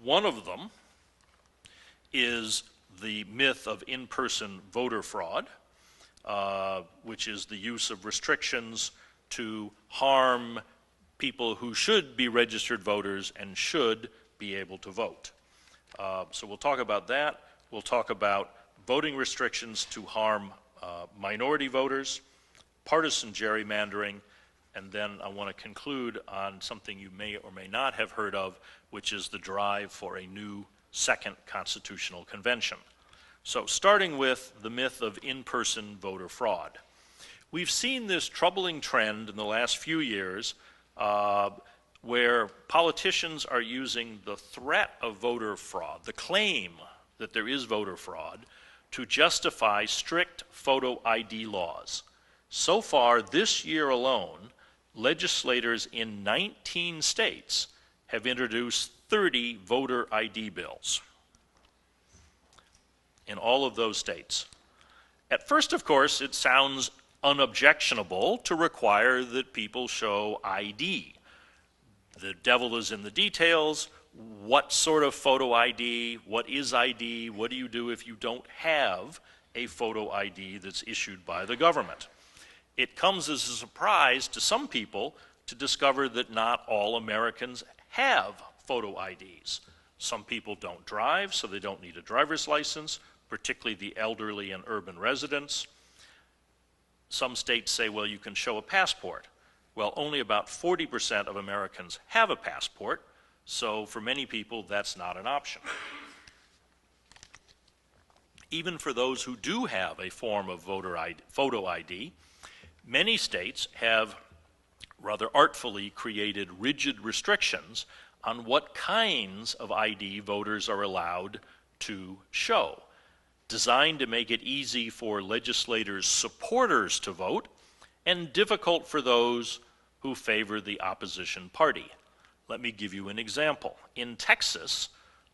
One of them is the myth of in-person voter fraud, which is the use of restrictions to harm people who should be registered voters and should be able to vote. So we'll talk about that. We'll talk about voting restrictions to harm minority voters, partisan gerrymandering, and then I want to conclude on something you may or may not have heard of, which is the drive for a new second constitutional convention. So starting with the myth of in-person voter fraud. We've seen this troubling trend in the last few years where politicians are using the threat of voter fraud, the claim that there is voter fraud, to justify strict photo ID laws. So far this year alone, legislators in 19 states have introduced 30 voter ID bills in all of those states. At first, of course, it sounds unobjectionable to require that people show ID. The devil is in the details. what sort of photo ID, what is ID, what do you do if you don't have a photo ID that's issued by the government? It comes as a surprise to some people to discover that not all Americans have photo IDs. Some people don't drive, so they don't need a driver's license, particularly the elderly and urban residents. Some states say, well, you can show a passport. Well, only about 40% of Americans have a passport, so for many people, that's not an option. Even for those who do have a form of photo ID, many states have rather artfully created rigid restrictions on what kinds of ID voters are allowed to show, designed to make it easy for legislators' supporters to vote and difficult for those who favor the opposition party. Let me give you an example. In Texas,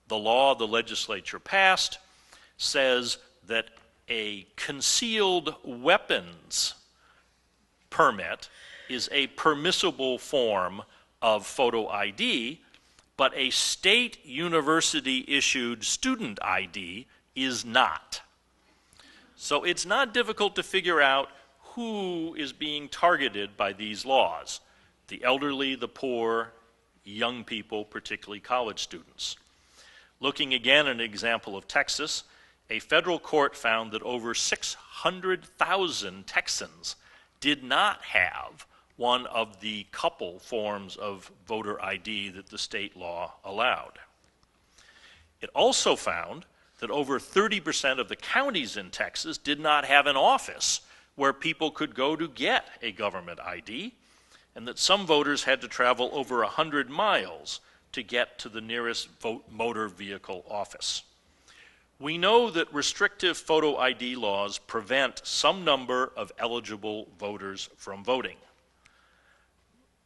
the law the legislature passed says that a concealed weapons permit is a permissible form of photo ID, but a state university-issued student ID is not. So it's not difficult to figure out who is being targeted by these laws: the elderly, the poor, young people, particularly college students. Looking again at an example of Texas, a federal court found that over 600,000 Texans did not have one of the couple forms of voter ID that the state law allowed. It also found that over 30% of the counties in Texas did not have an office where people could go to get a government ID, and that some voters had to travel over 100 miles to get to the nearest motor vehicle office. We know that restrictive photo ID laws prevent some number of eligible voters from voting.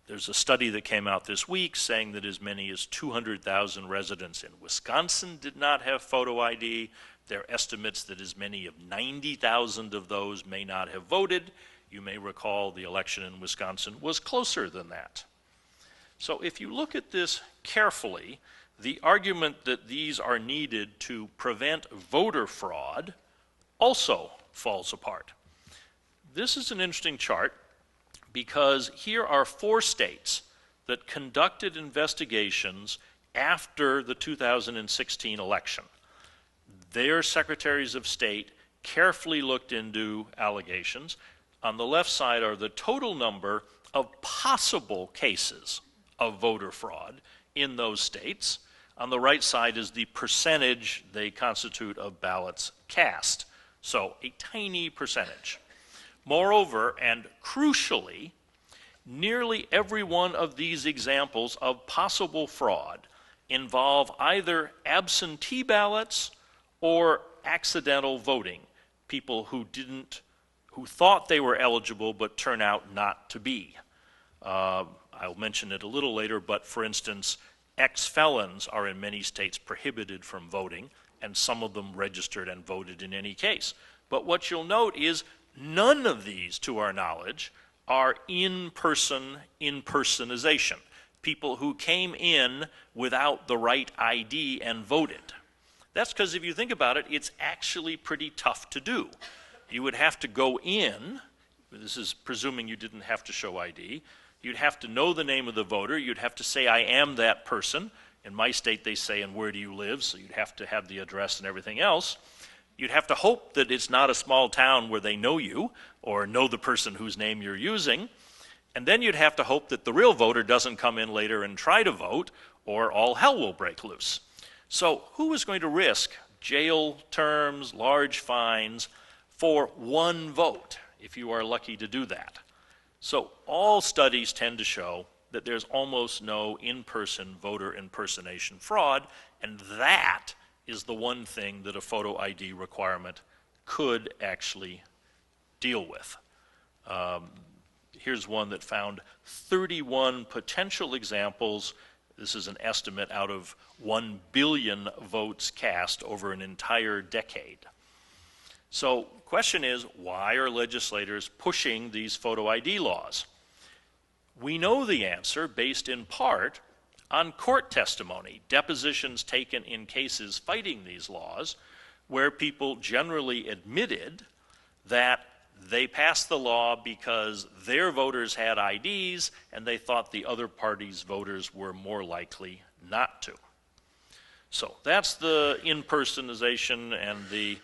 There's a study that came out this week saying that as many as 200,000 residents in Wisconsin did not have photo ID. There are estimates that as many as 90,000 of those may not have voted. You may recall the election in Wisconsin was closer than that. So if you look at this carefully, the argument that these are needed to prevent voter fraud also falls apart. This is an interesting chart because here are 4 states that conducted investigations after the 2016 election. Their secretaries of state carefully looked into allegations. On the left side are the total number of possible cases of voter fraud in those states. On the right side is the percentage they constitute of ballots cast. So a tiny percentage. Moreover, and crucially, nearly every one of these examples of possible fraud involve either absentee ballots or accidental voting, people who thought they were eligible but turn out not to be. I'll mention it a little later, but for instance, ex-felons are in many states prohibited from voting, and some of them registered and voted in any case. But what you'll note is none of these, to our knowledge, are in-person impersonization, people who came in without the right ID and voted. That's because if you think about it, it's actually pretty tough to do. You would have to go in, this is presuming you didn't have to show ID, you'd have to know the name of the voter, you'd have to say, I am that person. In my state they say, and where do you live? So you'd have to have the address and everything else. You'd have to hope that it's not a small town where they know you or know the person whose name you're using. And then you'd have to hope that the real voter doesn't come in later and try to vote, or all hell will break loose. So who is going to risk jail terms, large fines for one vote, if you are lucky to do that? So all studies tend to show that there's almost no in-person voter impersonation fraud, and that is the one thing that a photo ID requirement could actually deal with. Here's one that found 31 potential examples. This is an estimate out of 1 billion votes cast over an entire decade. So the question is, why are legislators pushing these photo ID laws? We know the answer based in part on court testimony, depositions taken in cases fighting these laws, where people generally admitted that they passed the law because their voters had IDs and they thought the other party's voters were more likely not to. So that's the impersonation and the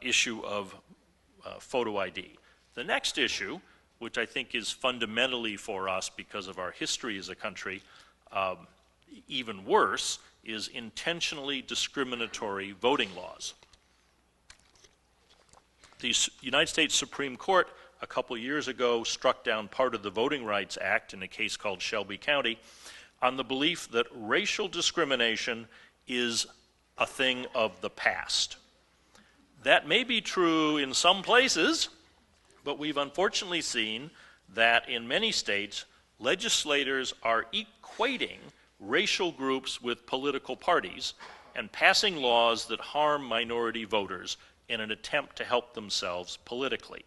issue of photo ID. The next issue, which I think is fundamentally for us because of our history as a country, even worse, is intentionally discriminatory voting laws. The United States Supreme Court a couple years ago struck down part of the Voting Rights Act in a case called Shelby County on the belief that racial discrimination is a thing of the past. That may be true in some places, but we've unfortunately seen that in many states, legislators are equating racial groups with political parties and passing laws that harm minority voters in an attempt to help themselves politically.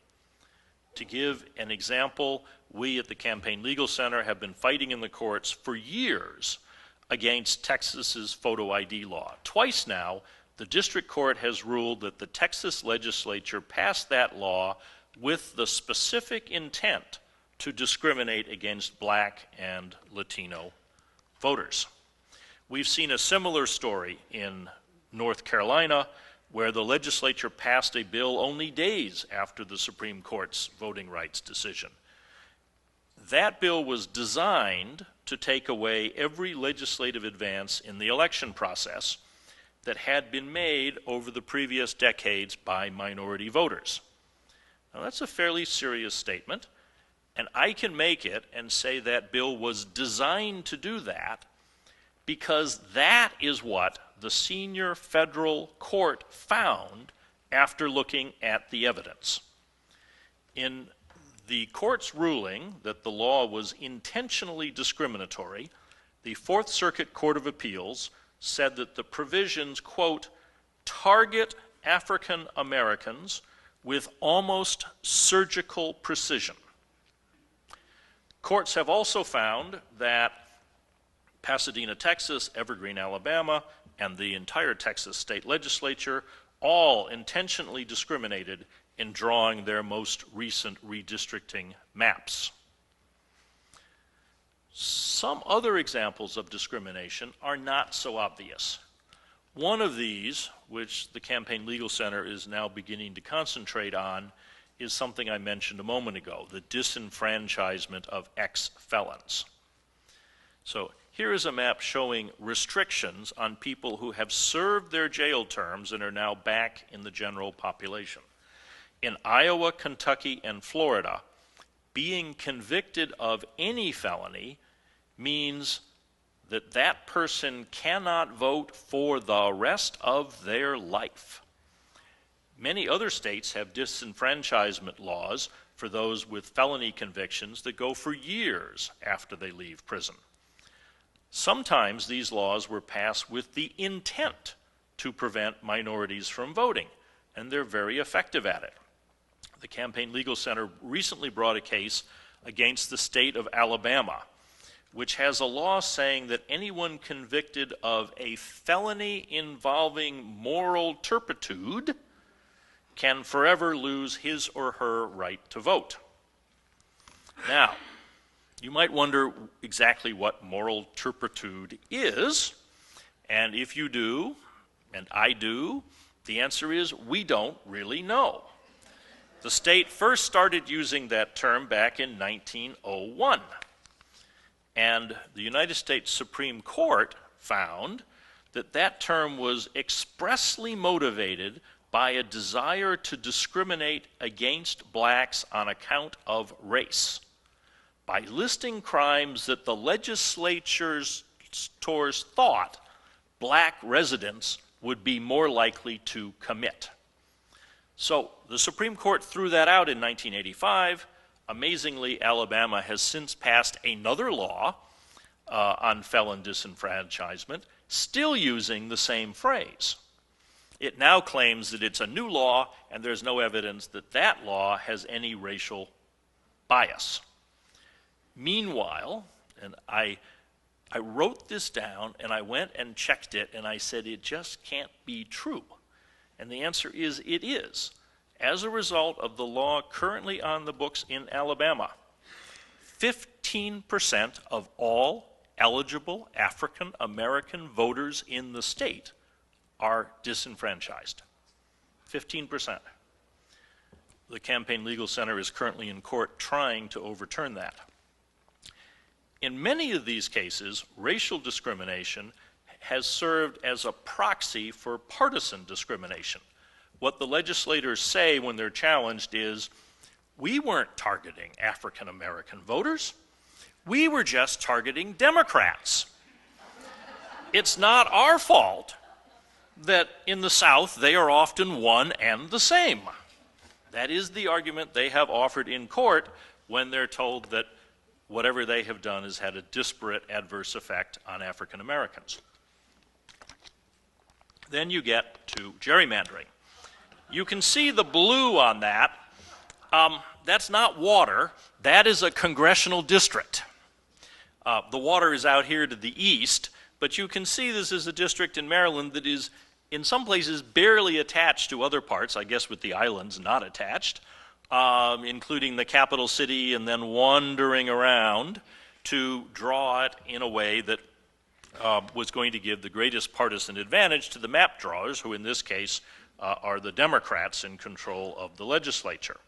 To give an example, we at the Campaign Legal Center have been fighting in the courts for years against Texas's photo ID law. Twice now, the district court has ruled that the Texas legislature passed that law with the specific intent to discriminate against Black and Latino voters. We've seen a similar story in North Carolina, where the legislature passed a bill only days after the Supreme Court's voting rights decision. That bill was designed to take away every legislative advance in the election process that had been made over the previous decades by minority voters. Now, that's a fairly serious statement, and I can make it and say that bill was designed to do that because that is what the senior federal court found after looking at the evidence. In the court's ruling that the law was intentionally discriminatory, the Fourth Circuit Court of Appeals said that the provisions, quote, target African Americans with almost surgical precision. Courts have also found that Pasadena, Texas, Evergreen, Alabama, and the entire Texas state legislature all intentionally discriminated in drawing their most recent redistricting maps. Some other examples of discrimination are not so obvious. One of these, which the Campaign Legal Center is now beginning to concentrate on, is something I mentioned a moment ago, the disenfranchisement of ex-felons. So here is a map showing restrictions on people who have served their jail terms and are now back in the general population. In Iowa, Kentucky, and Florida, being convicted of any felony means that that person cannot vote for the rest of their life. Many other states have disenfranchisement laws for those with felony convictions that go for years after they leave prison. Sometimes these laws were passed with the intent to prevent minorities from voting, and they're very effective at it. The Campaign Legal Center recently brought a case against the state of Alabama, which has a law saying that anyone convicted of a felony involving moral turpitude can forever lose his or her right to vote. Now, you might wonder exactly what moral turpitude is, and if you do, and I do, the answer is we don't really know. The state first started using that term back in 1901, and the United States Supreme Court found that that term was expressly motivated by a desire to discriminate against blacks on account of race, by listing crimes that the legislatures thought black residents would be more likely to commit. So the Supreme Court threw that out in 1985. Amazingly, Alabama has since passed another law on felon disenfranchisement, still using the same phrase. It now claims that it's a new law, and there's no evidence that that law has any racial bias. Meanwhile, and I I wrote this down and I went and checked it and I said, it just can't be true. And the answer is, it is. As a result of the law currently on the books in Alabama, 15% of all eligible African American voters in the state are disenfranchised. 15%. The Campaign Legal Center is currently in court trying to overturn that. In many of these cases, racial discrimination has served as a proxy for partisan discrimination. What the legislators say when they're challenged is, we weren't targeting African American voters, we were just targeting Democrats. It's not our fault that in the South they are often one and the same. That is the argument they have offered in court when they're told that whatever they have done has had a disparate adverse effect on African Americans. Then you get to gerrymandering. You can see the blue on that. That's not water, that is a congressional district. The water is out here to the east, but you can see this is a district in Maryland that is in some places barely attached to other parts, I guess with the islands not attached, including the capital city, and then wandering around to draw it in a way that was going to give the greatest partisan advantage to the map drawers, who in this case are the Democrats in control of the legislature.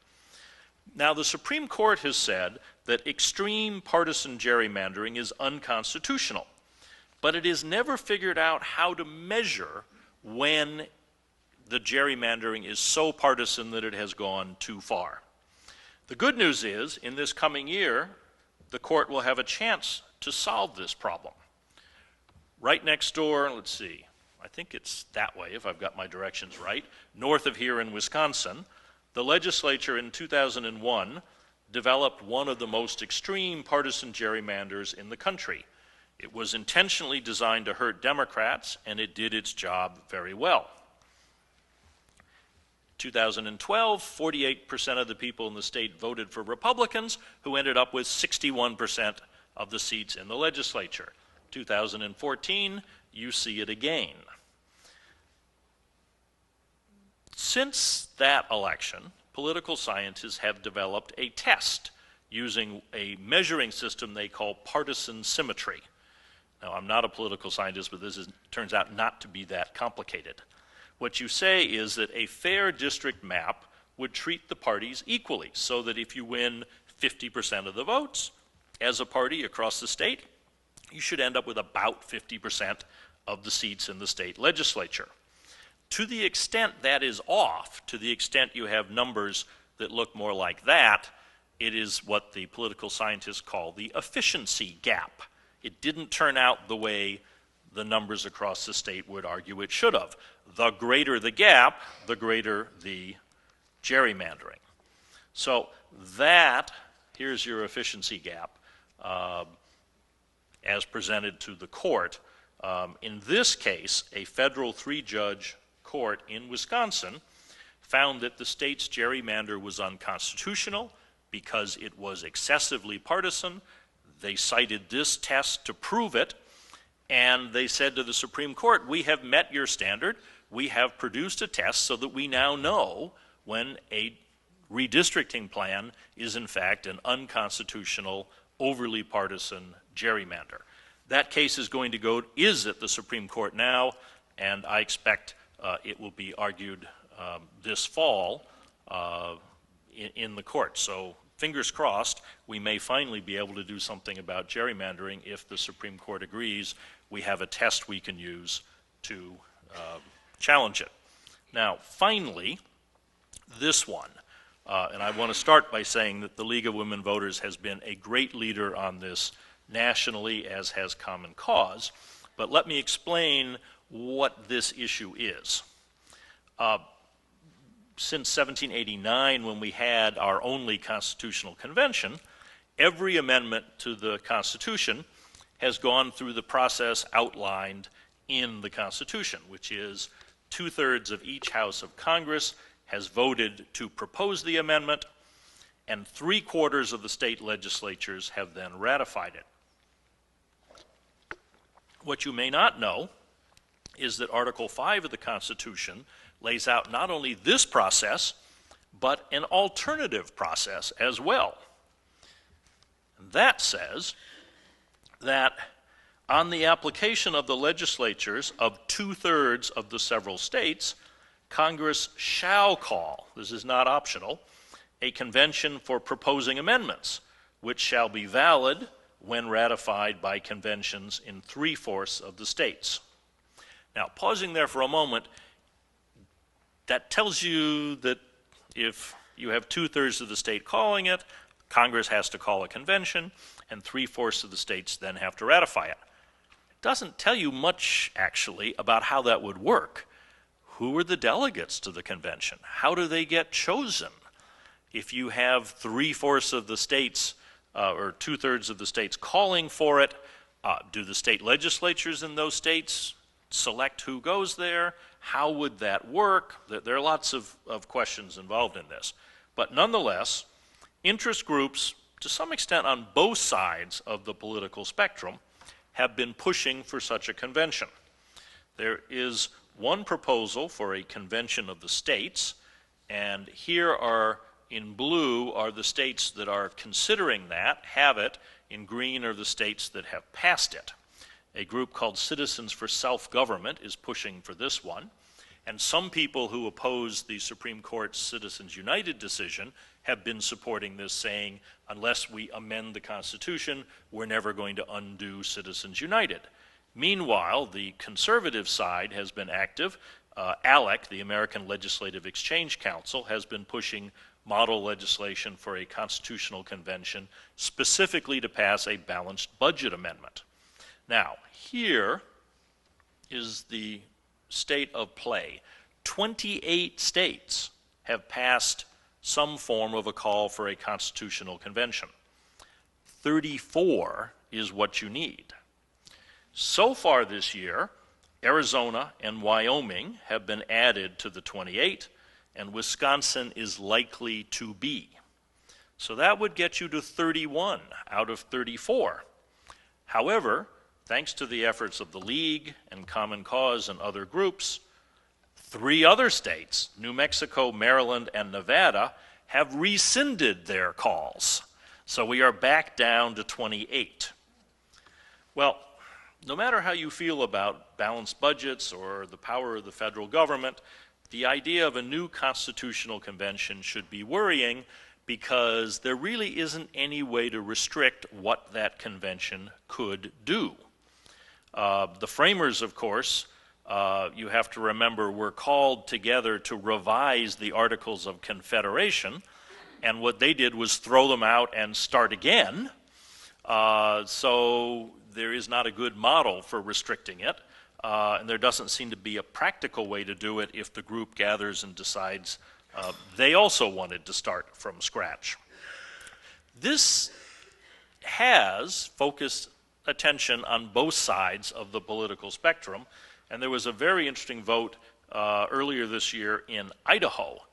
Now, the Supreme Court has said that extreme partisan gerrymandering is unconstitutional, but it has never figured out how to measure when the gerrymandering is so partisan that it has gone too far. The good news is, in this coming year, the court will have a chance to solve this problem. Right next door, let's see, I think it's that way if I've got my directions right, north of here in Wisconsin, the legislature in 2001 developed one of the most extreme partisan gerrymanders in the country. It was intentionally designed to hurt Democrats, and it did its job very well. 2012, 48% of the people in the state voted for Republicans, who ended up with 61% of the seats in the legislature. 2014, you see it again. Since that election, political scientists have developed a test using a measuring system they call partisan symmetry. Now, I'm not a political scientist, but this turns out not to be that complicated. What you say is that a fair district map would treat the parties equally, so that if you win 50% of the votes as a party across the state, you should end up with about 50% of the seats in the state legislature. To the extent that is off, to the extent you have numbers that look more like that, it is what the political scientists call the efficiency gap. It didn't turn out the way the numbers across the state would argue it should have. The greater the gap, the greater the gerrymandering. So that, here's your efficiency gap as presented to the court. In this case, a federal three-judge court in Wisconsin found that the state's gerrymander was unconstitutional because it was excessively partisan. They cited this test to prove it, and they said to the Supreme Court, we have met your standard. We have produced a test so that we now know when a redistricting plan is in fact an unconstitutional, overly partisan gerrymander. That case is going to is at the Supreme Court now, and I expect it will be argued this fall in the court. So fingers crossed, we may finally be able to do something about gerrymandering if the Supreme Court agrees we have a test we can use to challenge it. Now, finally, this one, and I want to start by saying that the League of Women Voters has been a great leader on this nationally, as has Common Cause, but let me explain what this issue is. Since 1789, when we had our only constitutional convention, every amendment to the Constitution has gone through the process outlined in the Constitution, which is 2/3 of each House of Congress has voted to propose the amendment, and 3/4 of the state legislatures have then ratified it. What you may not know is that Article 5 of the Constitution lays out not only this process, but an alternative process as well. That says that on the application of the legislatures of 2/3 of the several states, Congress shall call, this is not optional, a convention for proposing amendments, which shall be valid when ratified by conventions in 3/4 of the states. Now, pausing there for a moment, that tells you that if you have 2/3 of the state calling it, Congress has to call a convention, and 3/4 of the states then have to ratify it. It doesn't tell you much, actually, about how that would work. Who are the delegates to the convention? How do they get chosen? If you have 3/4 of the states, or 2/3 of the states calling for it, do the state legislatures in those states select who goes there? How would that work? There are lots of questions involved in this. But nonetheless, interest groups, to some extent on both sides of the political spectrum, have been pushing for such a convention. There is one proposal for a convention of the states, and here are, in blue, are the states that are considering that, have it. In green are the states that have passed it. A group called Citizens for Self-Government is pushing for this one, and some people who oppose the Supreme Court's Citizens United decision have been supporting this, saying, unless we amend the Constitution, we're never going to undo Citizens United. Meanwhile, the conservative side has been active. ALEC, the American Legislative Exchange Council, has been pushing model legislation for a constitutional convention specifically to pass a balanced budget amendment. Now, here is the state of play. 28 states have passed some form of a call for a constitutional convention. 34 is what you need. So far this year, Arizona and Wyoming have been added to the 28, and Wisconsin is likely to be. So that would get you to 31 out of 34. However, thanks to the efforts of the League and Common Cause and other groups, 3 other states, New Mexico, Maryland, and Nevada, have rescinded their calls. So we are back down to 28. Well, no matter how you feel about balanced budgets or the power of the federal government, the idea of a new constitutional convention should be worrying, because there really isn't any way to restrict what that convention could do. The framers, of course, you have to remember, were called together to revise the Articles of Confederation, and what they did was throw them out and start again. So there is not a good model for restricting it, and there doesn't seem to be a practical way to do it if the group gathers and decides they also wanted to start from scratch. This has focused attention on both sides of the political spectrum, and there was a very interesting vote earlier this year in Idaho.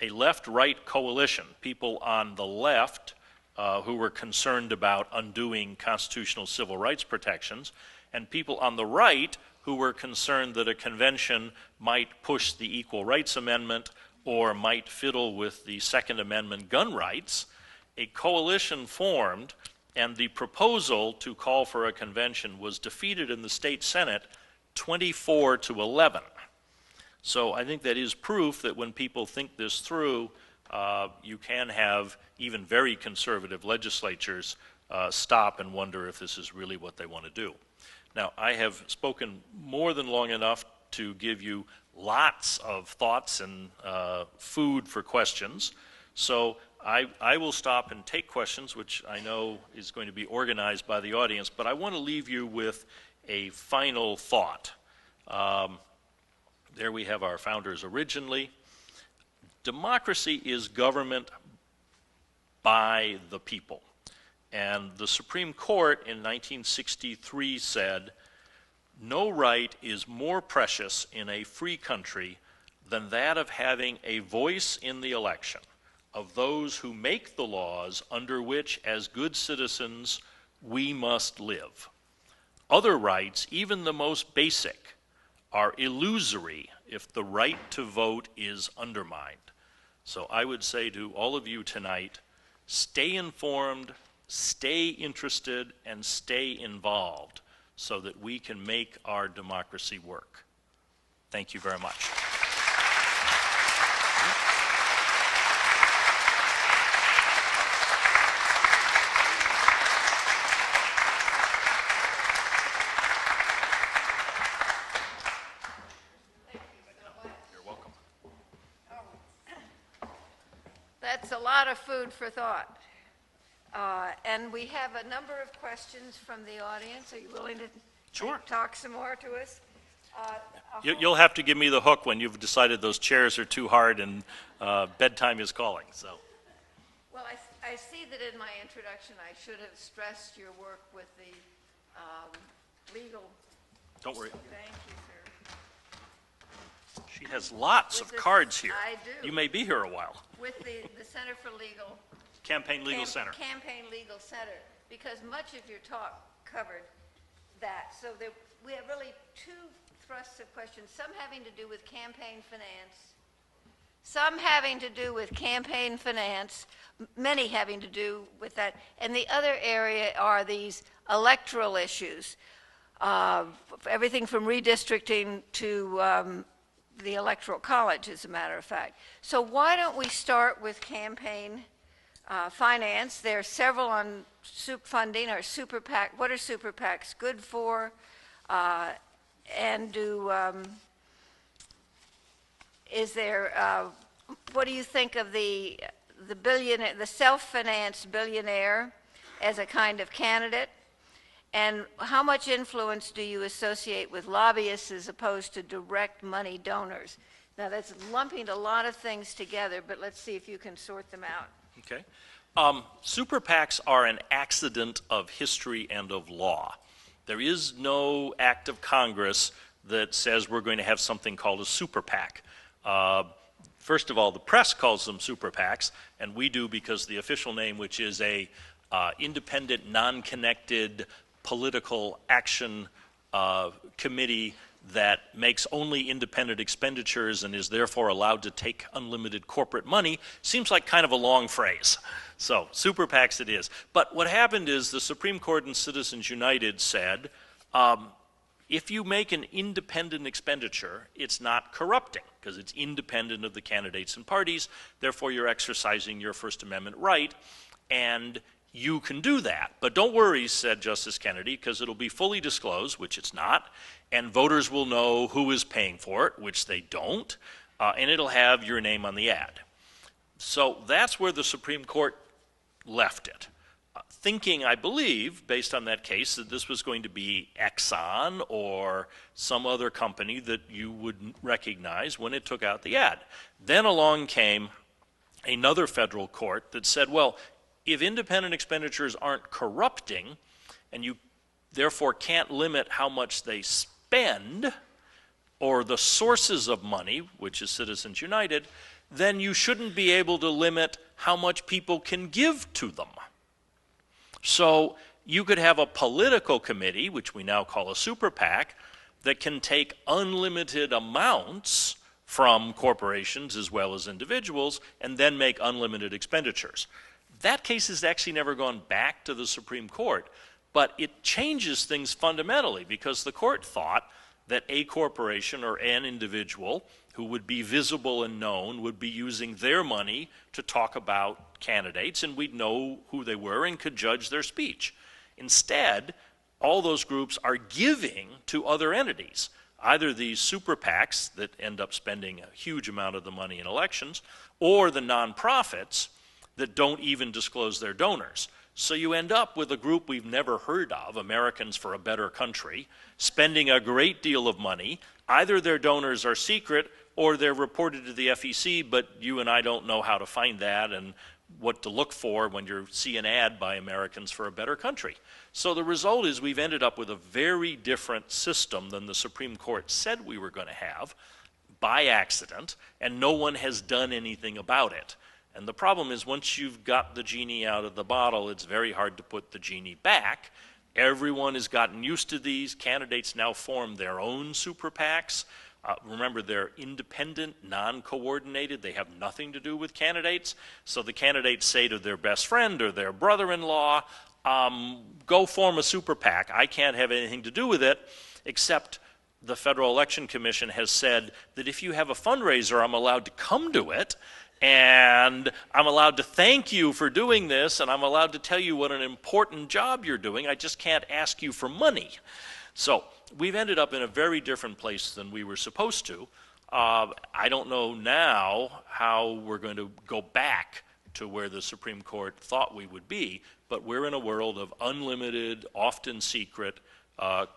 A left-right coalition, people on the left who were concerned about undoing constitutional civil rights protections, and people on the right who were concerned that a convention might push the Equal Rights Amendment or might fiddle with the Second Amendment gun rights. A coalition formed, and the proposal to call for a convention was defeated in the state Senate 24-11. So I think that is proof that when people think this through, you can have even very conservative legislatures stop and wonder if this is really what they want to do. Now, I have spoken more than long enough to give you lots of thoughts and food for questions. So I will stop and take questions, which I know is going to be organized by the audience, but I want to leave you with a final thought. There we have our founders originally. Democracy is government by the people. And the Supreme Court in 1963 said, "No right is more precious in a free country than that of having a voice in the election of those who make the laws under which, as good citizens, we must live." Other rights, even the most basic, are illusory if the right to vote is undermined. So I would say to all of you tonight, stay informed, stay interested, and stay involved so that we can make our democracy work. Thank you very much. That's a lot of food for thought. And we have a number of questions from the audience. Are you willing to Sure. talk some more to us? You'll have to give me the hook when you've decided those chairs are too hard and bedtime is calling. So, Well, I see that in my introduction, I should have stressed your work with the legal. don't worry. Thank you, sir. She has lots With of the- cards here. I do. You may be here a while. With the Center for Legal. Campaign Legal Center. Campaign Legal Center, because much of your talk covered that. So we have really two thrusts of questions, some having to do with campaign finance, some having to do with campaign finance, many having to do with that. And the other area are these electoral issues, everything from redistricting to the Electoral College, as a matter of fact. So why don't we start with campaign finance? There are several on funding or super PAC. What are super PACs good for? And is there, what do you think of the billionaire, the self-financed billionaire as a kind of candidate? And how much influence do you associate with lobbyists as opposed to direct money donors? Now, that's lumping a lot of things together, but let's see if you can sort them out. Okay. Super PACs are an accident of history and of law. There is no act of Congress that says we're going to have something called a super PAC. First of all, the press calls them super PACs, and we do because the official name, which is a independent, non-connected political action committee that makes only independent expenditures and is therefore allowed to take unlimited corporate money, seems like kind of a long phrase. So, super PACs it is. But what happened is the Supreme Court in Citizens United said, if you make an independent expenditure, it's not corrupting, because it's independent of the candidates and parties, therefore you're exercising your First Amendment right, and you can do that. But don't worry, said Justice Kennedy, because it'll be fully disclosed, which it's not, and voters will know who is paying for it, which they don't, and it'll have your name on the ad. So that's where the Supreme Court left it, thinking, I believe, based on that case, that this was going to be Exxon or some other company that you would recognize when it took out the ad. Then along came another federal court that said, well, if independent expenditures aren't corrupting, and you therefore can't limit how much they spend, or the sources of money, which is Citizens United, then you shouldn't be able to limit how much people can give to them. So you could have a political committee, which we now call a super PAC, that can take unlimited amounts from corporations as well as individuals, and then make unlimited expenditures. That case has actually never gone back to the Supreme Court, but it changes things fundamentally, because the court thought that a corporation or an individual who would be visible and known would be using their money to talk about candidates, and we'd know who they were and could judge their speech. Instead, all those groups are giving to other entities, either these super PACs that end up spending a huge amount of the money in elections, or the nonprofits that don't even disclose their donors. So you end up with a group we've never heard of, Americans for a Better Country, spending a great deal of money. Either their donors are secret or they're reported to the FEC, but you and I don't know how to find that and what to look for when you see an ad by Americans for a Better Country. So the result is we've ended up with a very different system than the Supreme Court said we were going to have by accident, and no one has done anything about it. And the problem is once you've got the genie out of the bottle, it's very hard to put the genie back, Everyone has gotten used to these. Candidates now form their own super PACs. Remember, they're independent, non-coordinated. They have nothing to do with candidates. So the candidates say to their best friend or their brother-in-law, go form a super PAC. I can't have anything to do with it, except the Federal Election Commission has said that if you have a fundraiser, I'm allowed to come to it, and I'm allowed to thank you for doing this, and I'm allowed to tell you what an important job you're doing. I just can't ask you for money. So we've ended up in a very different place than we were supposed to. I don't know now how we're going to go back to where the Supreme Court thought we would be, but we're in a world of unlimited, often secret,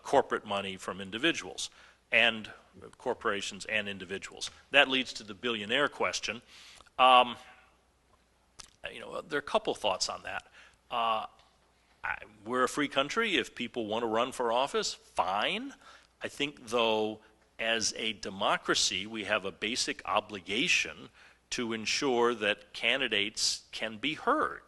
corporate money from individuals, and corporations and individuals. That leads to the billionaire question. There are a couple thoughts on that. We're a free country. If people want to run for office, fine. I think, though, as a democracy, we have a basic obligation to ensure that candidates can be heard.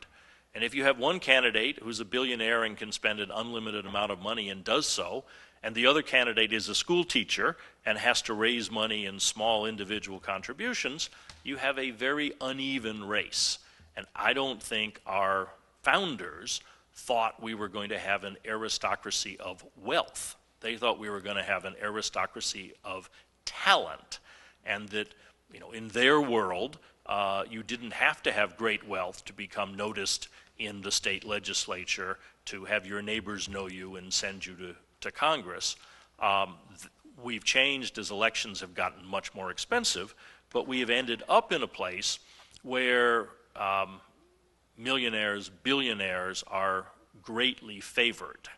And if you have one candidate who's a billionaire and can spend an unlimited amount of money and does so, and the other candidate is a school teacher and has to raise money in small individual contributions, you have a very uneven race. And I don't think our founders thought we were going to have an aristocracy of wealth. They thought we were going to have an aristocracy of talent, and that, in their world, you didn't have to have great wealth to become noticed in the state legislature, to have your neighbors know you and send you to Congress. We've changed as elections have gotten much more expensive, but we have ended up in a place where millionaires, billionaires are greatly favored.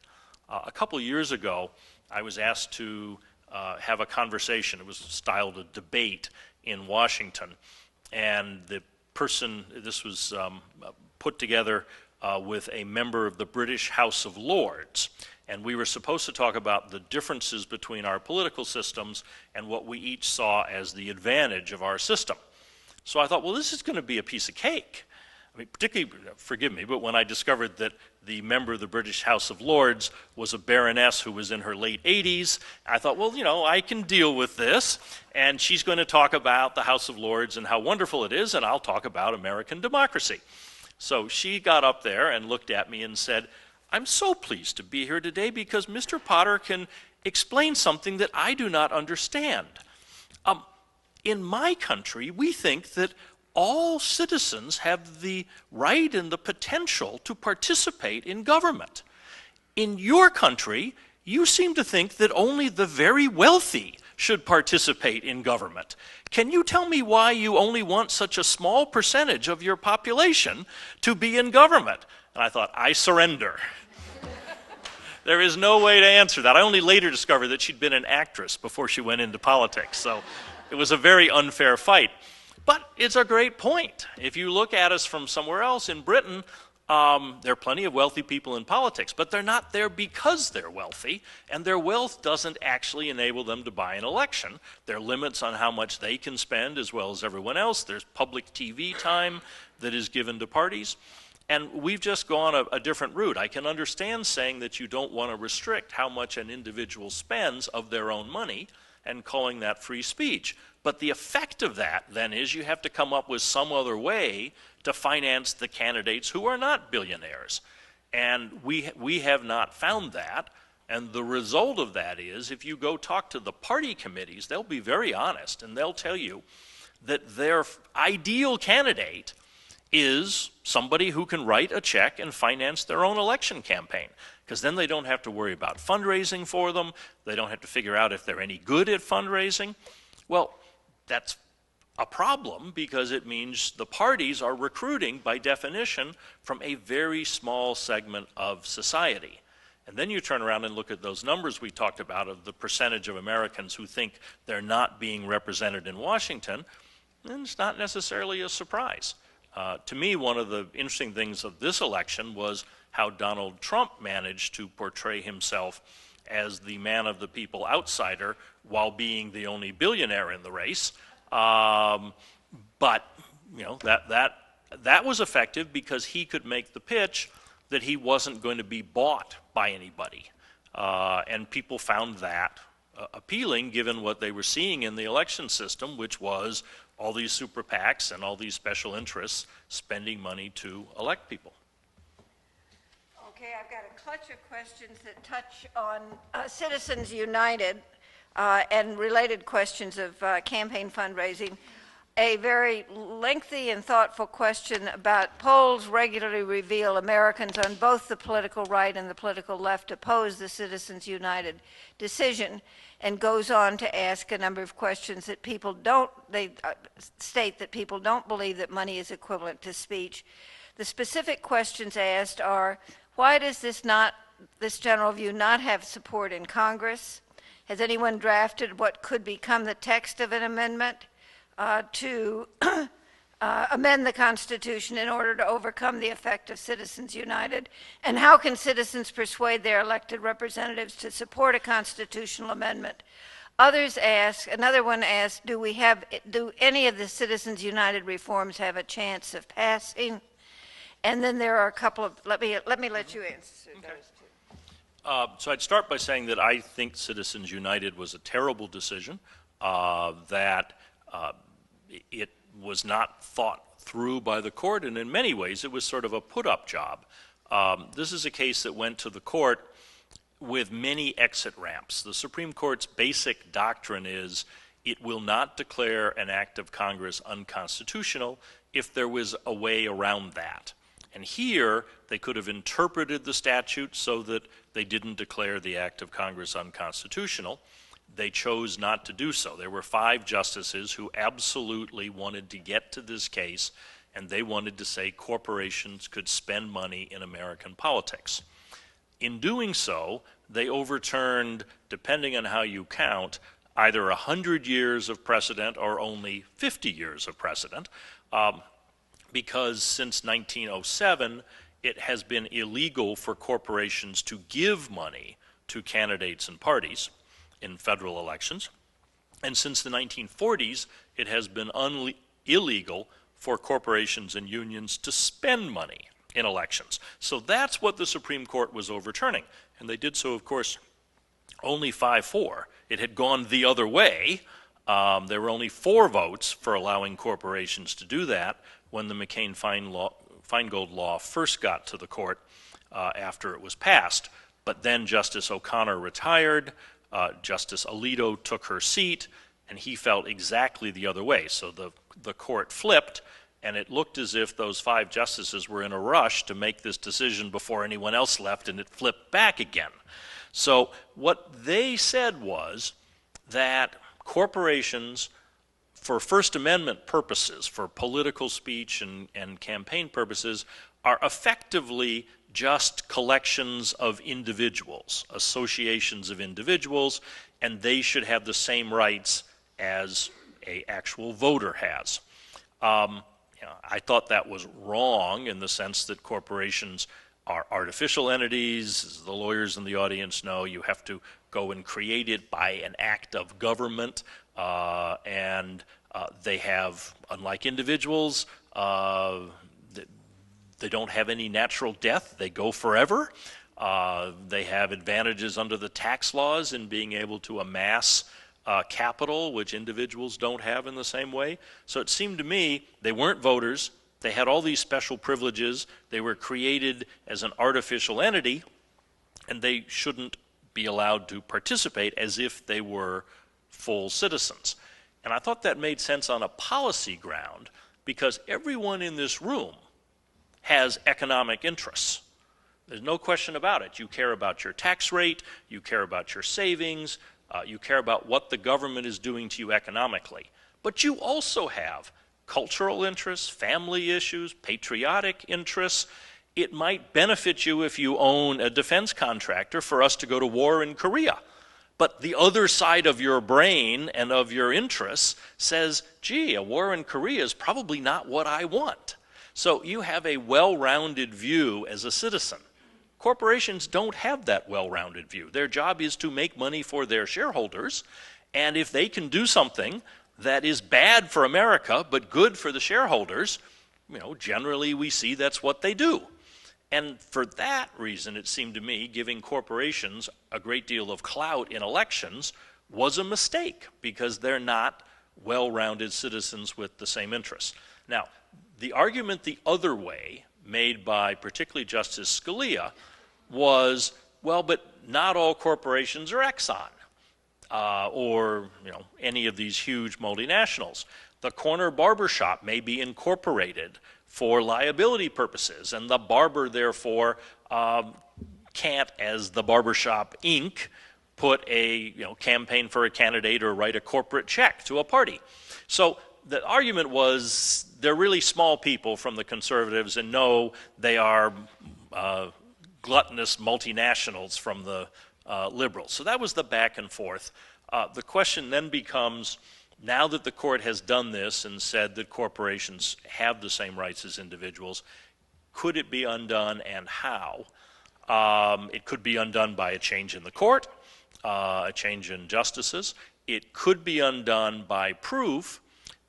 A couple years ago, I was asked to have a conversation. It was styled a debate in Washington, and the person, this was put together with a member of the British House of Lords, and we were supposed to talk about the differences between our political systems and what we each saw as the advantage of our system. So I thought, well, this is going to be a piece of cake. I mean, particularly, forgive me, but when I discovered that the member of the British House of Lords was a baroness who was in her late 80s, I thought, well, I can deal with this, and she's going to talk about the House of Lords and how wonderful it is, and I'll talk about American democracy. So she got up there and looked at me and said, I'm so pleased to be here today because Mr. Potter can explain something that I do not understand. In my country, we think that all citizens have the right and the potential to participate in government. In your country, you seem to think that only the very wealthy should participate in government. Can you tell me why you only want such a small percentage of your population to be in government? And I thought, I surrender. There is no way to answer that. I only later discovered that she'd been an actress before she went into politics, so it was a very unfair fight. But it's a great point. If you look at us from somewhere else in Britain, there are plenty of wealthy people in politics, but they're not there because they're wealthy, and their wealth doesn't actually enable them to buy an election. There are limits on how much they can spend as well as everyone else. There's public TV time that is given to parties. And we've just gone a different route. I can understand saying that you don't want to restrict how much an individual spends of their own money and calling that free speech. But the effect of that then is you have to come up with some other way to finance the candidates who are not billionaires. And we have not found that. And the result of that is if you go talk to the party committees, they'll be very honest and they'll tell you that their ideal candidate is somebody who can write a check and finance their own election campaign, because then they don't have to worry about fundraising for them. They don't have to figure out if they're any good at fundraising. Well, that's a problem because it means the parties are recruiting, by definition, from a very small segment of society. And then you turn around and look at those numbers we talked about of the percentage of Americans who think they're not being represented in Washington, and it's not necessarily a surprise. To me, one of the interesting things of this election was how Donald Trump managed to portray himself as the man of the people outsider while being the only billionaire in the race. But that was effective because he could make the pitch that he wasn't going to be bought by anybody. And people found that appealing given what they were seeing in the election system, which was all these super PACs and all these special interests spending money to elect people. Okay, I've got a clutch of questions that touch on Citizens United and related questions of campaign fundraising. A very lengthy and thoughtful question about polls regularly reveal Americans on both the political right and the political left oppose the Citizens United decision, and goes on to ask a number of questions that people don't, they state that people don't believe that money is equivalent to speech. The specific questions asked are, why does this general view not have support in Congress? Has anyone drafted what could become the text of an amendment to amend the Constitution in order to overcome the effect of Citizens United? And how can citizens persuade their elected representatives to support a constitutional amendment? Others ask, another one asks, do any of the Citizens United reforms have a chance of passing? And then there are a couple of, let me let you answer those two. So I'd start by saying that I think Citizens United was a terrible decision, that it was not thought through by the court, and in many ways it was sort of a put-up job. This is a case that went to the court with many exit ramps. The Supreme Court's basic doctrine is it will not declare an act of Congress unconstitutional if there was a way around that. And here, they could have interpreted the statute so that they didn't declare the act of Congress unconstitutional. They chose not to do so. There were 5 justices who absolutely wanted to get to this case, and they wanted to say corporations could spend money in American politics. In doing so, they overturned, depending on how you count, either 100 years of precedent or only 50 years of precedent, because since 1907, it has been illegal for corporations to give money to candidates and parties in federal elections. And since the 1940s, it has been illegal for corporations and unions to spend money in elections. So that's what the Supreme Court was overturning. And they did so, of course, only 5-4. It had gone the other way. There were only 4 votes for allowing corporations to do that when the McCain-Feingold law first got to the court after it was passed. But then Justice O'Connor retired, Justice Alito took her seat, and he felt exactly the other way. So the court flipped, and it looked as if those 5 justices were in a rush to make this decision before anyone else left, and it flipped back again. So what they said was that corporations, for First Amendment purposes, for political speech and campaign purposes, are effectively just collections of individuals, associations of individuals, and they should have the same rights as an actual voter has. I thought that was wrong in the sense that corporations are artificial entities. As the lawyers in the audience know, you have to go and create it by an act of government, and they have, unlike individuals, they don't have any natural death. They go forever. They have advantages under the tax laws in being able to amass capital, which individuals don't have in the same way. So it seemed to me they weren't voters. They had all these special privileges. They were created as an artificial entity, and they shouldn't be allowed to participate as if they were full citizens. And I thought that made sense on a policy ground, because everyone in this room has economic interests. There's no question about it. You care about your tax rate, you care about your savings, you care about what the government is doing to you economically. But you also have cultural interests, family issues, patriotic interests. It might benefit you if you own a defense contractor for us to go to war in Korea. But the other side of your brain and of your interests says, gee, a war in Korea is probably not what I want. So you have a well-rounded view as a citizen. Corporations don't have that well-rounded view. Their job is to make money for their shareholders, and if they can do something that is bad for America but good for the shareholders, generally we see that's what they do. And for that reason, it seemed to me, giving corporations a great deal of clout in elections was a mistake, because they're not well-rounded citizens with the same interests. Now, the argument the other way, made by particularly Justice Scalia, was, well, but not all corporations are Exxon, or any of these huge multinationals. The corner barber shop may be incorporated for liability purposes, and the barber, therefore, can't, as the Barbershop Inc., put a campaign for a candidate or write a corporate check to a party. So the argument was they're really small people from the conservatives, and no, they are gluttonous multinationals from the liberals. So that was the back and forth. The question then becomes, now that the court has done this and said that corporations have the same rights as individuals, could it be undone, and how? It could be undone by a change in the court, a change in justices. It could be undone by proof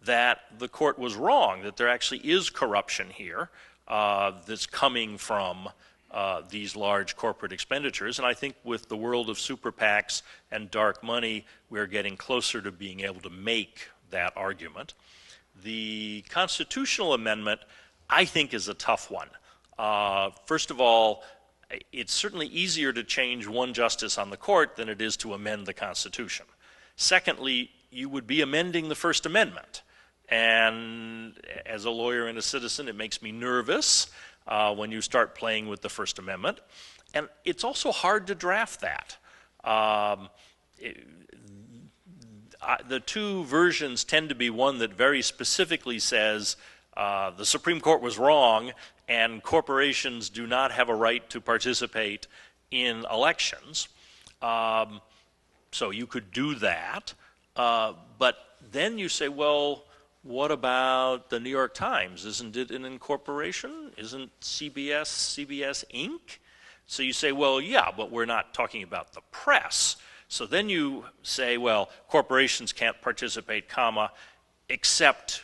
that the court was wrong, that there actually is corruption here that's coming from these large corporate expenditures. And I think with the world of super PACs and dark money, we're getting closer to being able to make that argument. The constitutional amendment, I think, is a tough one. First of all, it's certainly easier to change one justice on the court than it is to amend the Constitution. Secondly, you would be amending the First Amendment. And as a lawyer and a citizen, it makes me nervous when you start playing with the First Amendment. And it's also hard to draft that. The two versions tend to be one that very specifically says the Supreme Court was wrong and corporations do not have a right to participate in elections. So you could do that. But then you say, well, what about the New York Times? Isn't it an incorporation? Isn't CBS Inc.? So you say, well, yeah, but we're not talking about the press. So then you say, well, corporations can't participate, except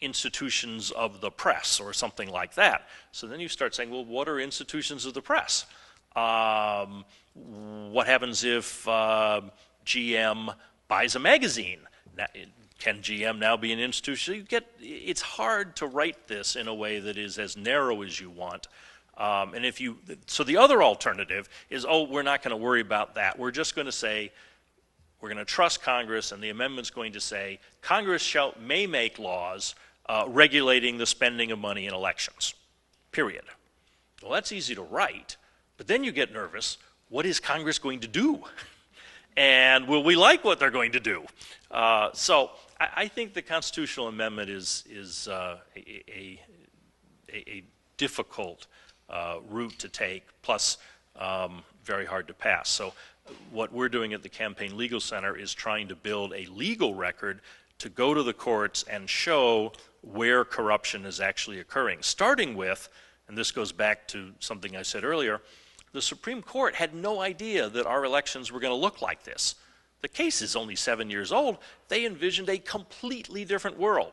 institutions of the press or something like that. So then you start saying, well, what are institutions of the press? What happens if GM buys a magazine? Can GM now be an institution? It's hard to write this in a way that is as narrow as you want. So the other alternative is, oh, we're not going to worry about that. We're just going to say, we're going to trust Congress, and the amendment's going to say, Congress may make laws regulating the spending of money in elections, period. Well, that's easy to write, but then you get nervous. What is Congress going to do? And will we like what they're going to do? So I think the constitutional amendment is a difficult route to take, plus very hard to pass. So what we're doing at the Campaign Legal Center is trying to build a legal record to go to the courts and show where corruption is actually occurring, starting with, and this goes back to something I said earlier, the Supreme Court had no idea that our elections were going to look like this. The case is only 7 years old. They envisioned a completely different world.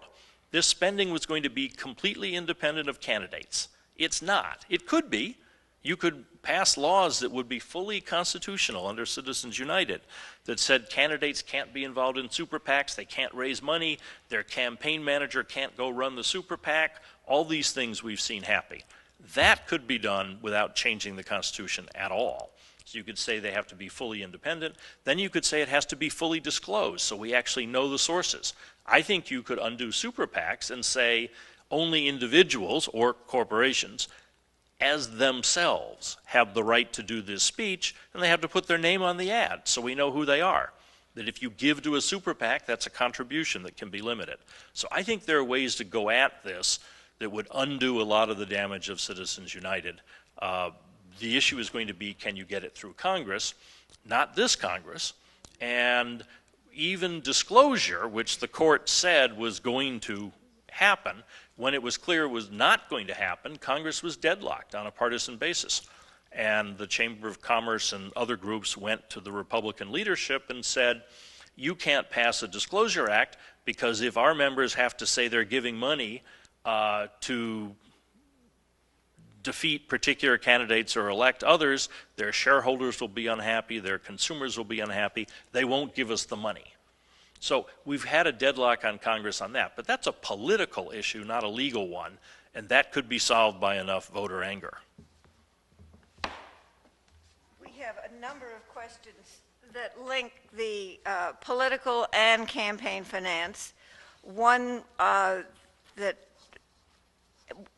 This spending was going to be completely independent of candidates. It's not. It could be. You could pass laws that would be fully constitutional under Citizens United that said candidates can't be involved in super PACs, they can't raise money, their campaign manager can't go run the super PAC, all these things we've seen happen. That could be done without changing the Constitution at all. So you could say they have to be fully independent. Then you could say it has to be fully disclosed, so we actually know the sources. I think you could undo super PACs and say only individuals or corporations as themselves have the right to do this speech, and they have to put their name on the ad so we know who they are. That if you give to a super PAC, that's a contribution that can be limited. So I think there are ways to go at this that would undo a lot of the damage of Citizens United. The issue is going to be, can you get it through Congress? Not this Congress. And even disclosure, which the court said was going to happen, when it was clear it was not going to happen, Congress was deadlocked on a partisan basis. And the Chamber of Commerce and other groups went to the Republican leadership and said, you can't pass a Disclosure Act because if our members have to say they're giving money to defeat particular candidates or elect others, their shareholders will be unhappy, their consumers will be unhappy, they won't give us the money. So we've had a deadlock on Congress on that, but that's a political issue, not a legal one, and that could be solved by enough voter anger. We have a number of questions that link the political and campaign finance. One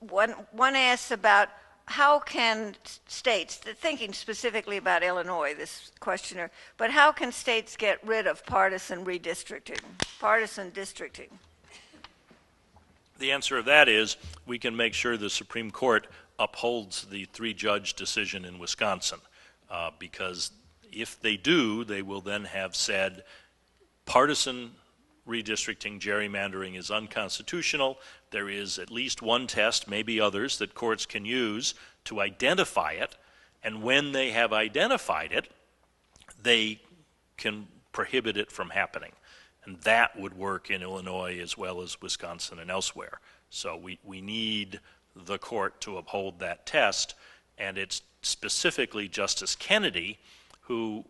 one asks about how can states, thinking specifically about Illinois, this questioner, but how can states get rid of partisan redistricting, partisan districting? The answer of that is we can make sure the Supreme Court upholds the 3-judge decision in Wisconsin, because if they do, they will then have said partisan redistricting, gerrymandering is unconstitutional. There is at least one test, maybe others, that courts can use to identify it, and when they have identified it, they can prohibit it from happening. And that would work in Illinois as well as Wisconsin and elsewhere. So we need the court to uphold that test, and it's specifically Justice Kennedy who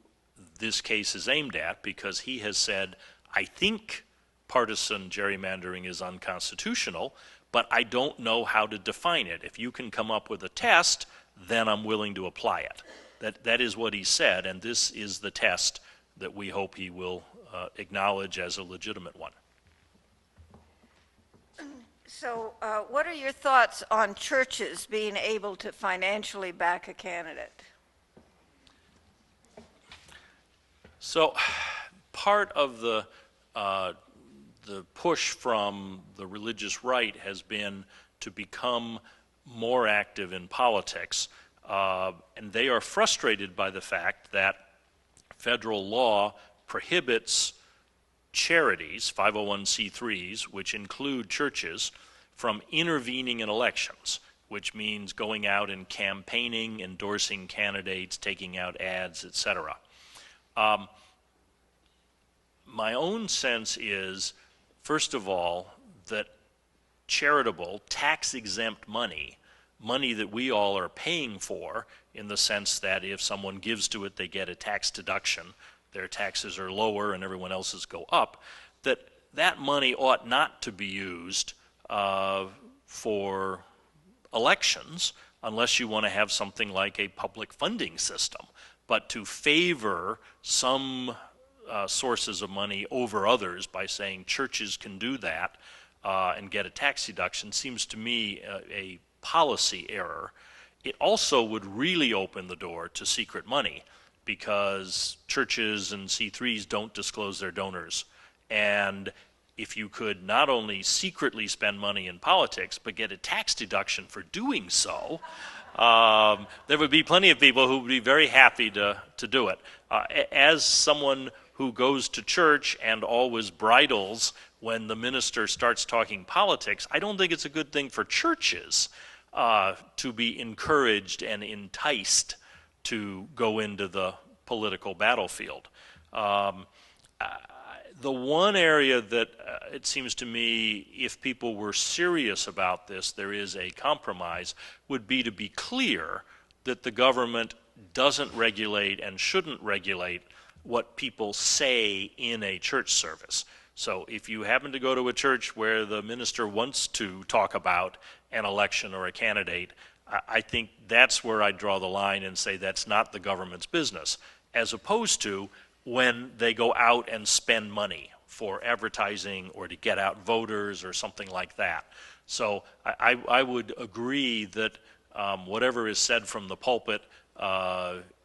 this case is aimed at, because he has said, I think partisan gerrymandering is unconstitutional, but I don't know how to define it. If you can come up with a test, then I'm willing to apply it. That is what he said, and this is the test that we hope he will acknowledge as a legitimate one. So what are your thoughts on churches being able to financially back a candidate? So part of the push from the religious right has been to become more active in politics, and they are frustrated by the fact that federal law prohibits charities, 501c3s, which include churches, from intervening in elections, which means going out and campaigning, endorsing candidates, taking out ads, etc. My own sense is, first of all, that charitable, tax-exempt money that we all are paying for, in the sense that if someone gives to it, they get a tax deduction, their taxes are lower and everyone else's go up, that money ought not to be used for elections unless you want to have something like a public funding system. But to favor some sources of money over others by saying churches can do that and get a tax deduction seems to me a policy error. It also would really open the door to secret money, because churches and C3s don't disclose their donors. And if you could not only secretly spend money in politics, but get a tax deduction for doing so, there would be plenty of people who would be very happy to do it. As someone who goes to church and always bridles when the minister starts talking politics, I don't think it's a good thing for churches to be encouraged and enticed to go into the political battlefield. The one area that it seems to me, if people were serious about this, there is a compromise, would be to be clear that the government doesn't regulate and shouldn't regulate what people say in a church service. So if you happen to go to a church where the minister wants to talk about an election or a candidate, I think that's where I draw the line and say that's not the government's business, as opposed to when they go out and spend money for advertising or to get out voters or something like that. So I would agree that whatever is said from the pulpit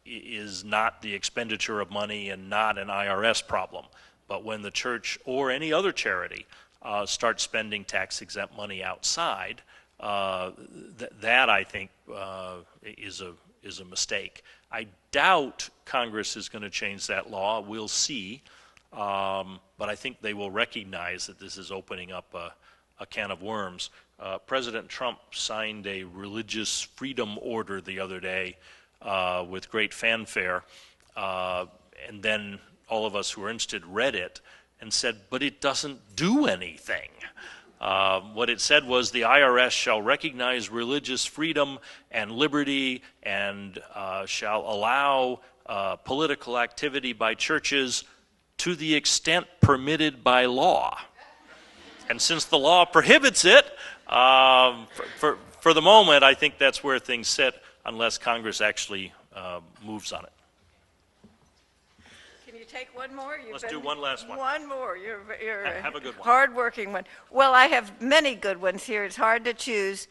is not the expenditure of money and not an IRS problem. But when the church or any other charity starts spending tax-exempt money outside, that I think is a mistake. I doubt Congress is going to change that law. We'll see. But I think they will recognize that this is opening up a can of worms. President Trump signed a religious freedom order the other day with great fanfare, and then all of us who were interested read it and said, but it doesn't do anything. What it said was the IRS shall recognize religious freedom and liberty and shall allow political activity by churches to the extent permitted by law. And since the law prohibits it, for the moment, I think that's where things sit unless Congress actually moves on it. Can you take one more? Let's do one last one. One more. You're Have a good one. Hard-working one. Well, I have many good ones here. It's hard to choose.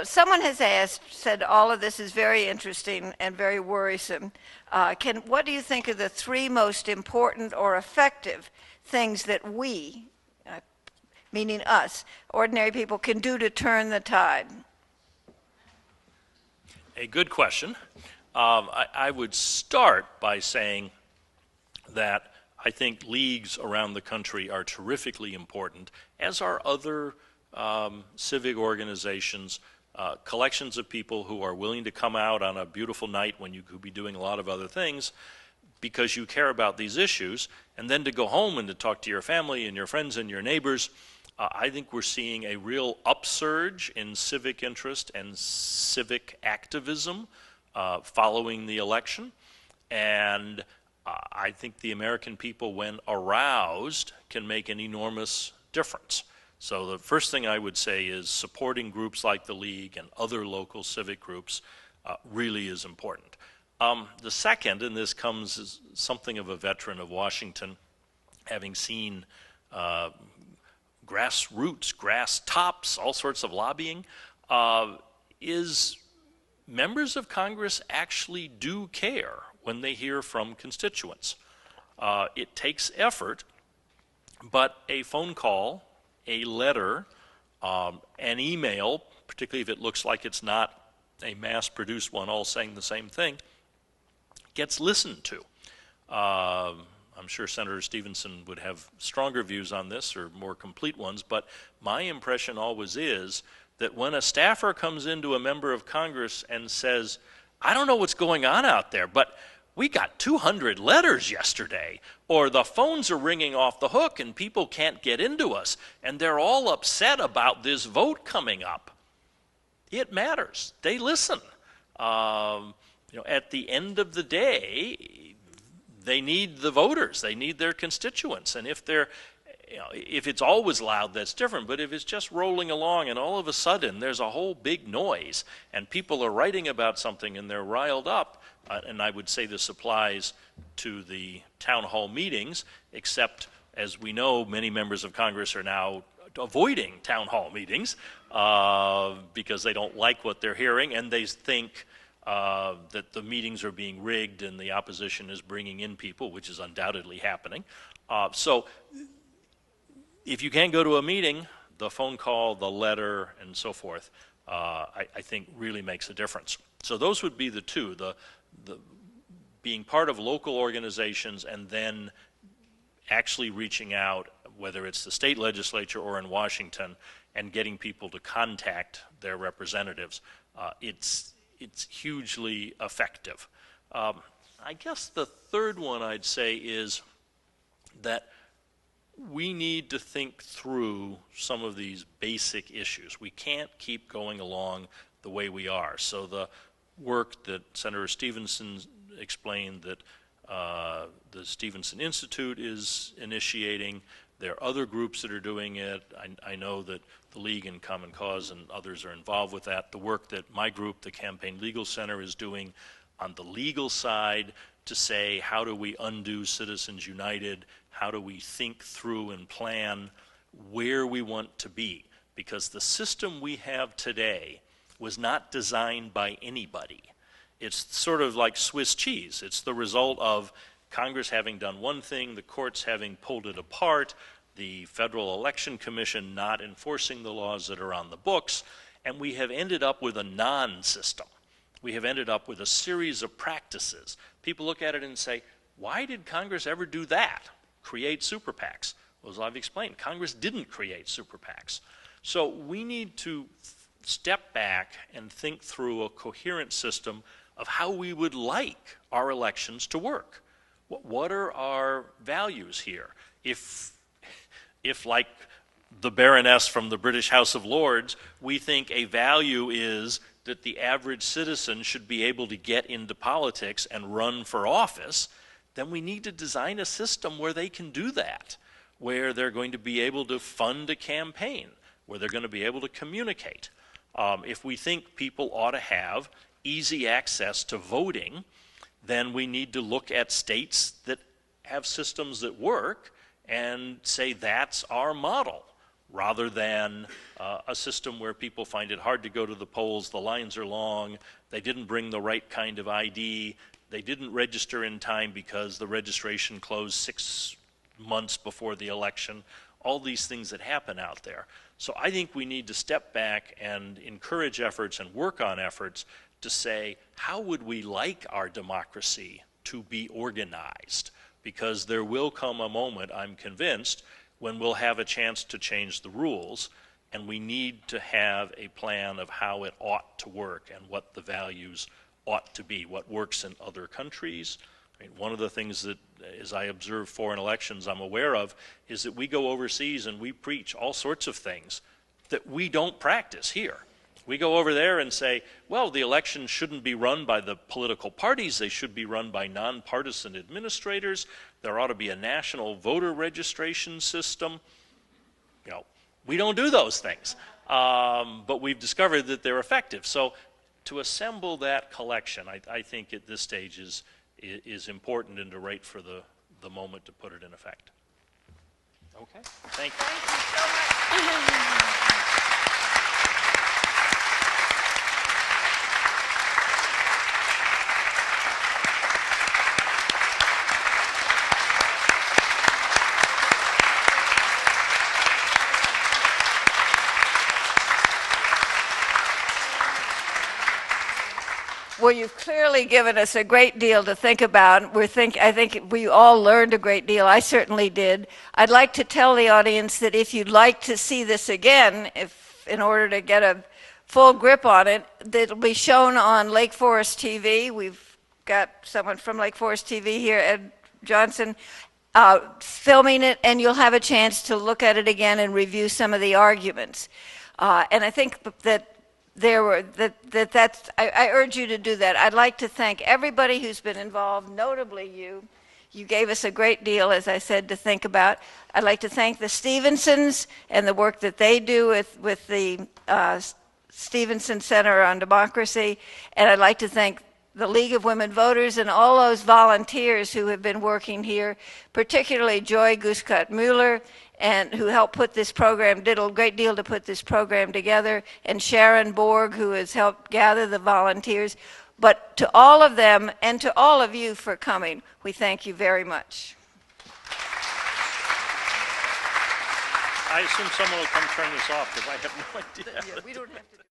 Someone has said all of this is very interesting and very worrisome. What do you think are the three most important or effective things that we, meaning us, ordinary people, can do to turn the tide? A good question. I would start by saying that I think leagues around the country are terrifically important, as are other civic organizations, collections of people who are willing to come out on a beautiful night when you could be doing a lot of other things because you care about these issues, and then to go home and to talk to your family and your friends and your neighbors. I think we're seeing a real upsurge in civic interest and civic activism following the election. And I think the American people, when aroused, can make an enormous difference. So the first thing I would say is supporting groups like the League and other local civic groups really is important. The second, and this comes as something of a veteran of Washington, having seen grassroots, grass tops, all sorts of lobbying, is members of Congress actually do care when they hear from constituents. It takes effort, but a phone call, a letter, an email, particularly if it looks like it's not a mass-produced one all saying the same thing, gets listened to. I'm sure Senator Stevenson would have stronger views on this or more complete ones, but my impression always is that when a staffer comes into a member of Congress and says, I don't know what's going on out there, but we got 200 letters yesterday, or the phones are ringing off the hook and people can't get into us, and they're all upset about this vote coming up. It matters. They listen. At the end of the day, they need the voters. They need their constituents. And if it's always loud, that's different. But if it's just rolling along and all of a sudden there's a whole big noise and people are writing about something and they're riled up, and I would say this applies to the town hall meetings, except as we know, many members of Congress are now avoiding town hall meetings because they don't like what they're hearing, and they think that the meetings are being rigged and the opposition is bringing in people, which is undoubtedly happening. So if you can't go to a meeting, the phone call, the letter, and so forth, I think really makes a difference. So those would be the two, the being part of local organizations and then actually reaching out, whether it's the state legislature or in Washington, and getting people to contact their representatives. It's hugely effective. I guess the third one I'd say is that we need to think through some of these basic issues. We can't keep going along the way we are. So the work that Senator Stevenson explained that the Stevenson Institute is initiating, there are other groups that are doing it. I know that the League and Common Cause and others are involved with that. The work that my group, the Campaign Legal Center, is doing on the legal side to say, how do we undo Citizens United? How do we think through and plan where we want to be? Because the system we have today was not designed by anybody. It's sort of like Swiss cheese. It's the result of Congress having done one thing, the courts having pulled it apart, the Federal Election Commission not enforcing the laws that are on the books, and we have ended up with a non-system. We have ended up with a series of practices. People look at it and say, why did Congress ever do that? Create super PACs. Well, as I've explained, Congress didn't create super PACs. So we need to step back and think through a coherent system of how we would like our elections to work. What are our values here? If If, like the Baroness from the British House of Lords, we think a value is that the average citizen should be able to get into politics and run for office, then we need to design a system where they can do that, where they're going to be able to fund a campaign, where they're going to be able to communicate. If we think people ought to have easy access to voting, then we need to look at states that have systems that work and say that's our model, rather than a system where people find it hard to go to the polls, the lines are long, they didn't bring the right kind of ID, they didn't register in time because the registration closed 6 months before the election, all these things that happen out there. So I think we need to step back and encourage efforts and work on efforts to say, how would we like our democracy to be organized? Because there will come a moment, I'm convinced, when we'll have a chance to change the rules, and we need to have a plan of how it ought to work and what the values ought to be, what works in other countries. I mean, one of the things that, as I observe foreign elections, I'm aware of, is that we go overseas and we preach all sorts of things that we don't practice here. We go over there and say, well, the elections shouldn't be run by the political parties, they should be run by nonpartisan administrators, there ought to be a national voter registration system. You know, we don't do those things, but we've discovered that they're effective. So to assemble that collection, I think at this stage is important and to wait for the moment to put it in effect. Okay, thank you. Thank you so much. Well, you've clearly given us a great deal to think about. I think we all learned a great deal. I certainly did. I'd like to tell the audience that if you'd like to see this again, in order to get a full grip on it, it'll be shown on Lake Forest TV. We've got someone from Lake Forest TV here, Ed Johnson, filming it, and you'll have a chance to look at it again and review some of the arguments. And I think that I urge you to do that. I'd like to thank everybody who's been involved, notably you. You gave us a great deal, as I said, to think about. I'd like to thank the Stevensons and the work that they do with the Stevenson Center on Democracy. And I'd like to thank the League of Women Voters and all those volunteers who have been working here, particularly Joy Guskott-Mueller, and who helped put this program, did a great deal to put this program together, and Sharon Borg, who has helped gather the volunteers. But to all of them and to all of you for coming, we thank you very much. I assume someone will come turn this off because I have no idea. Yeah, we don't have to.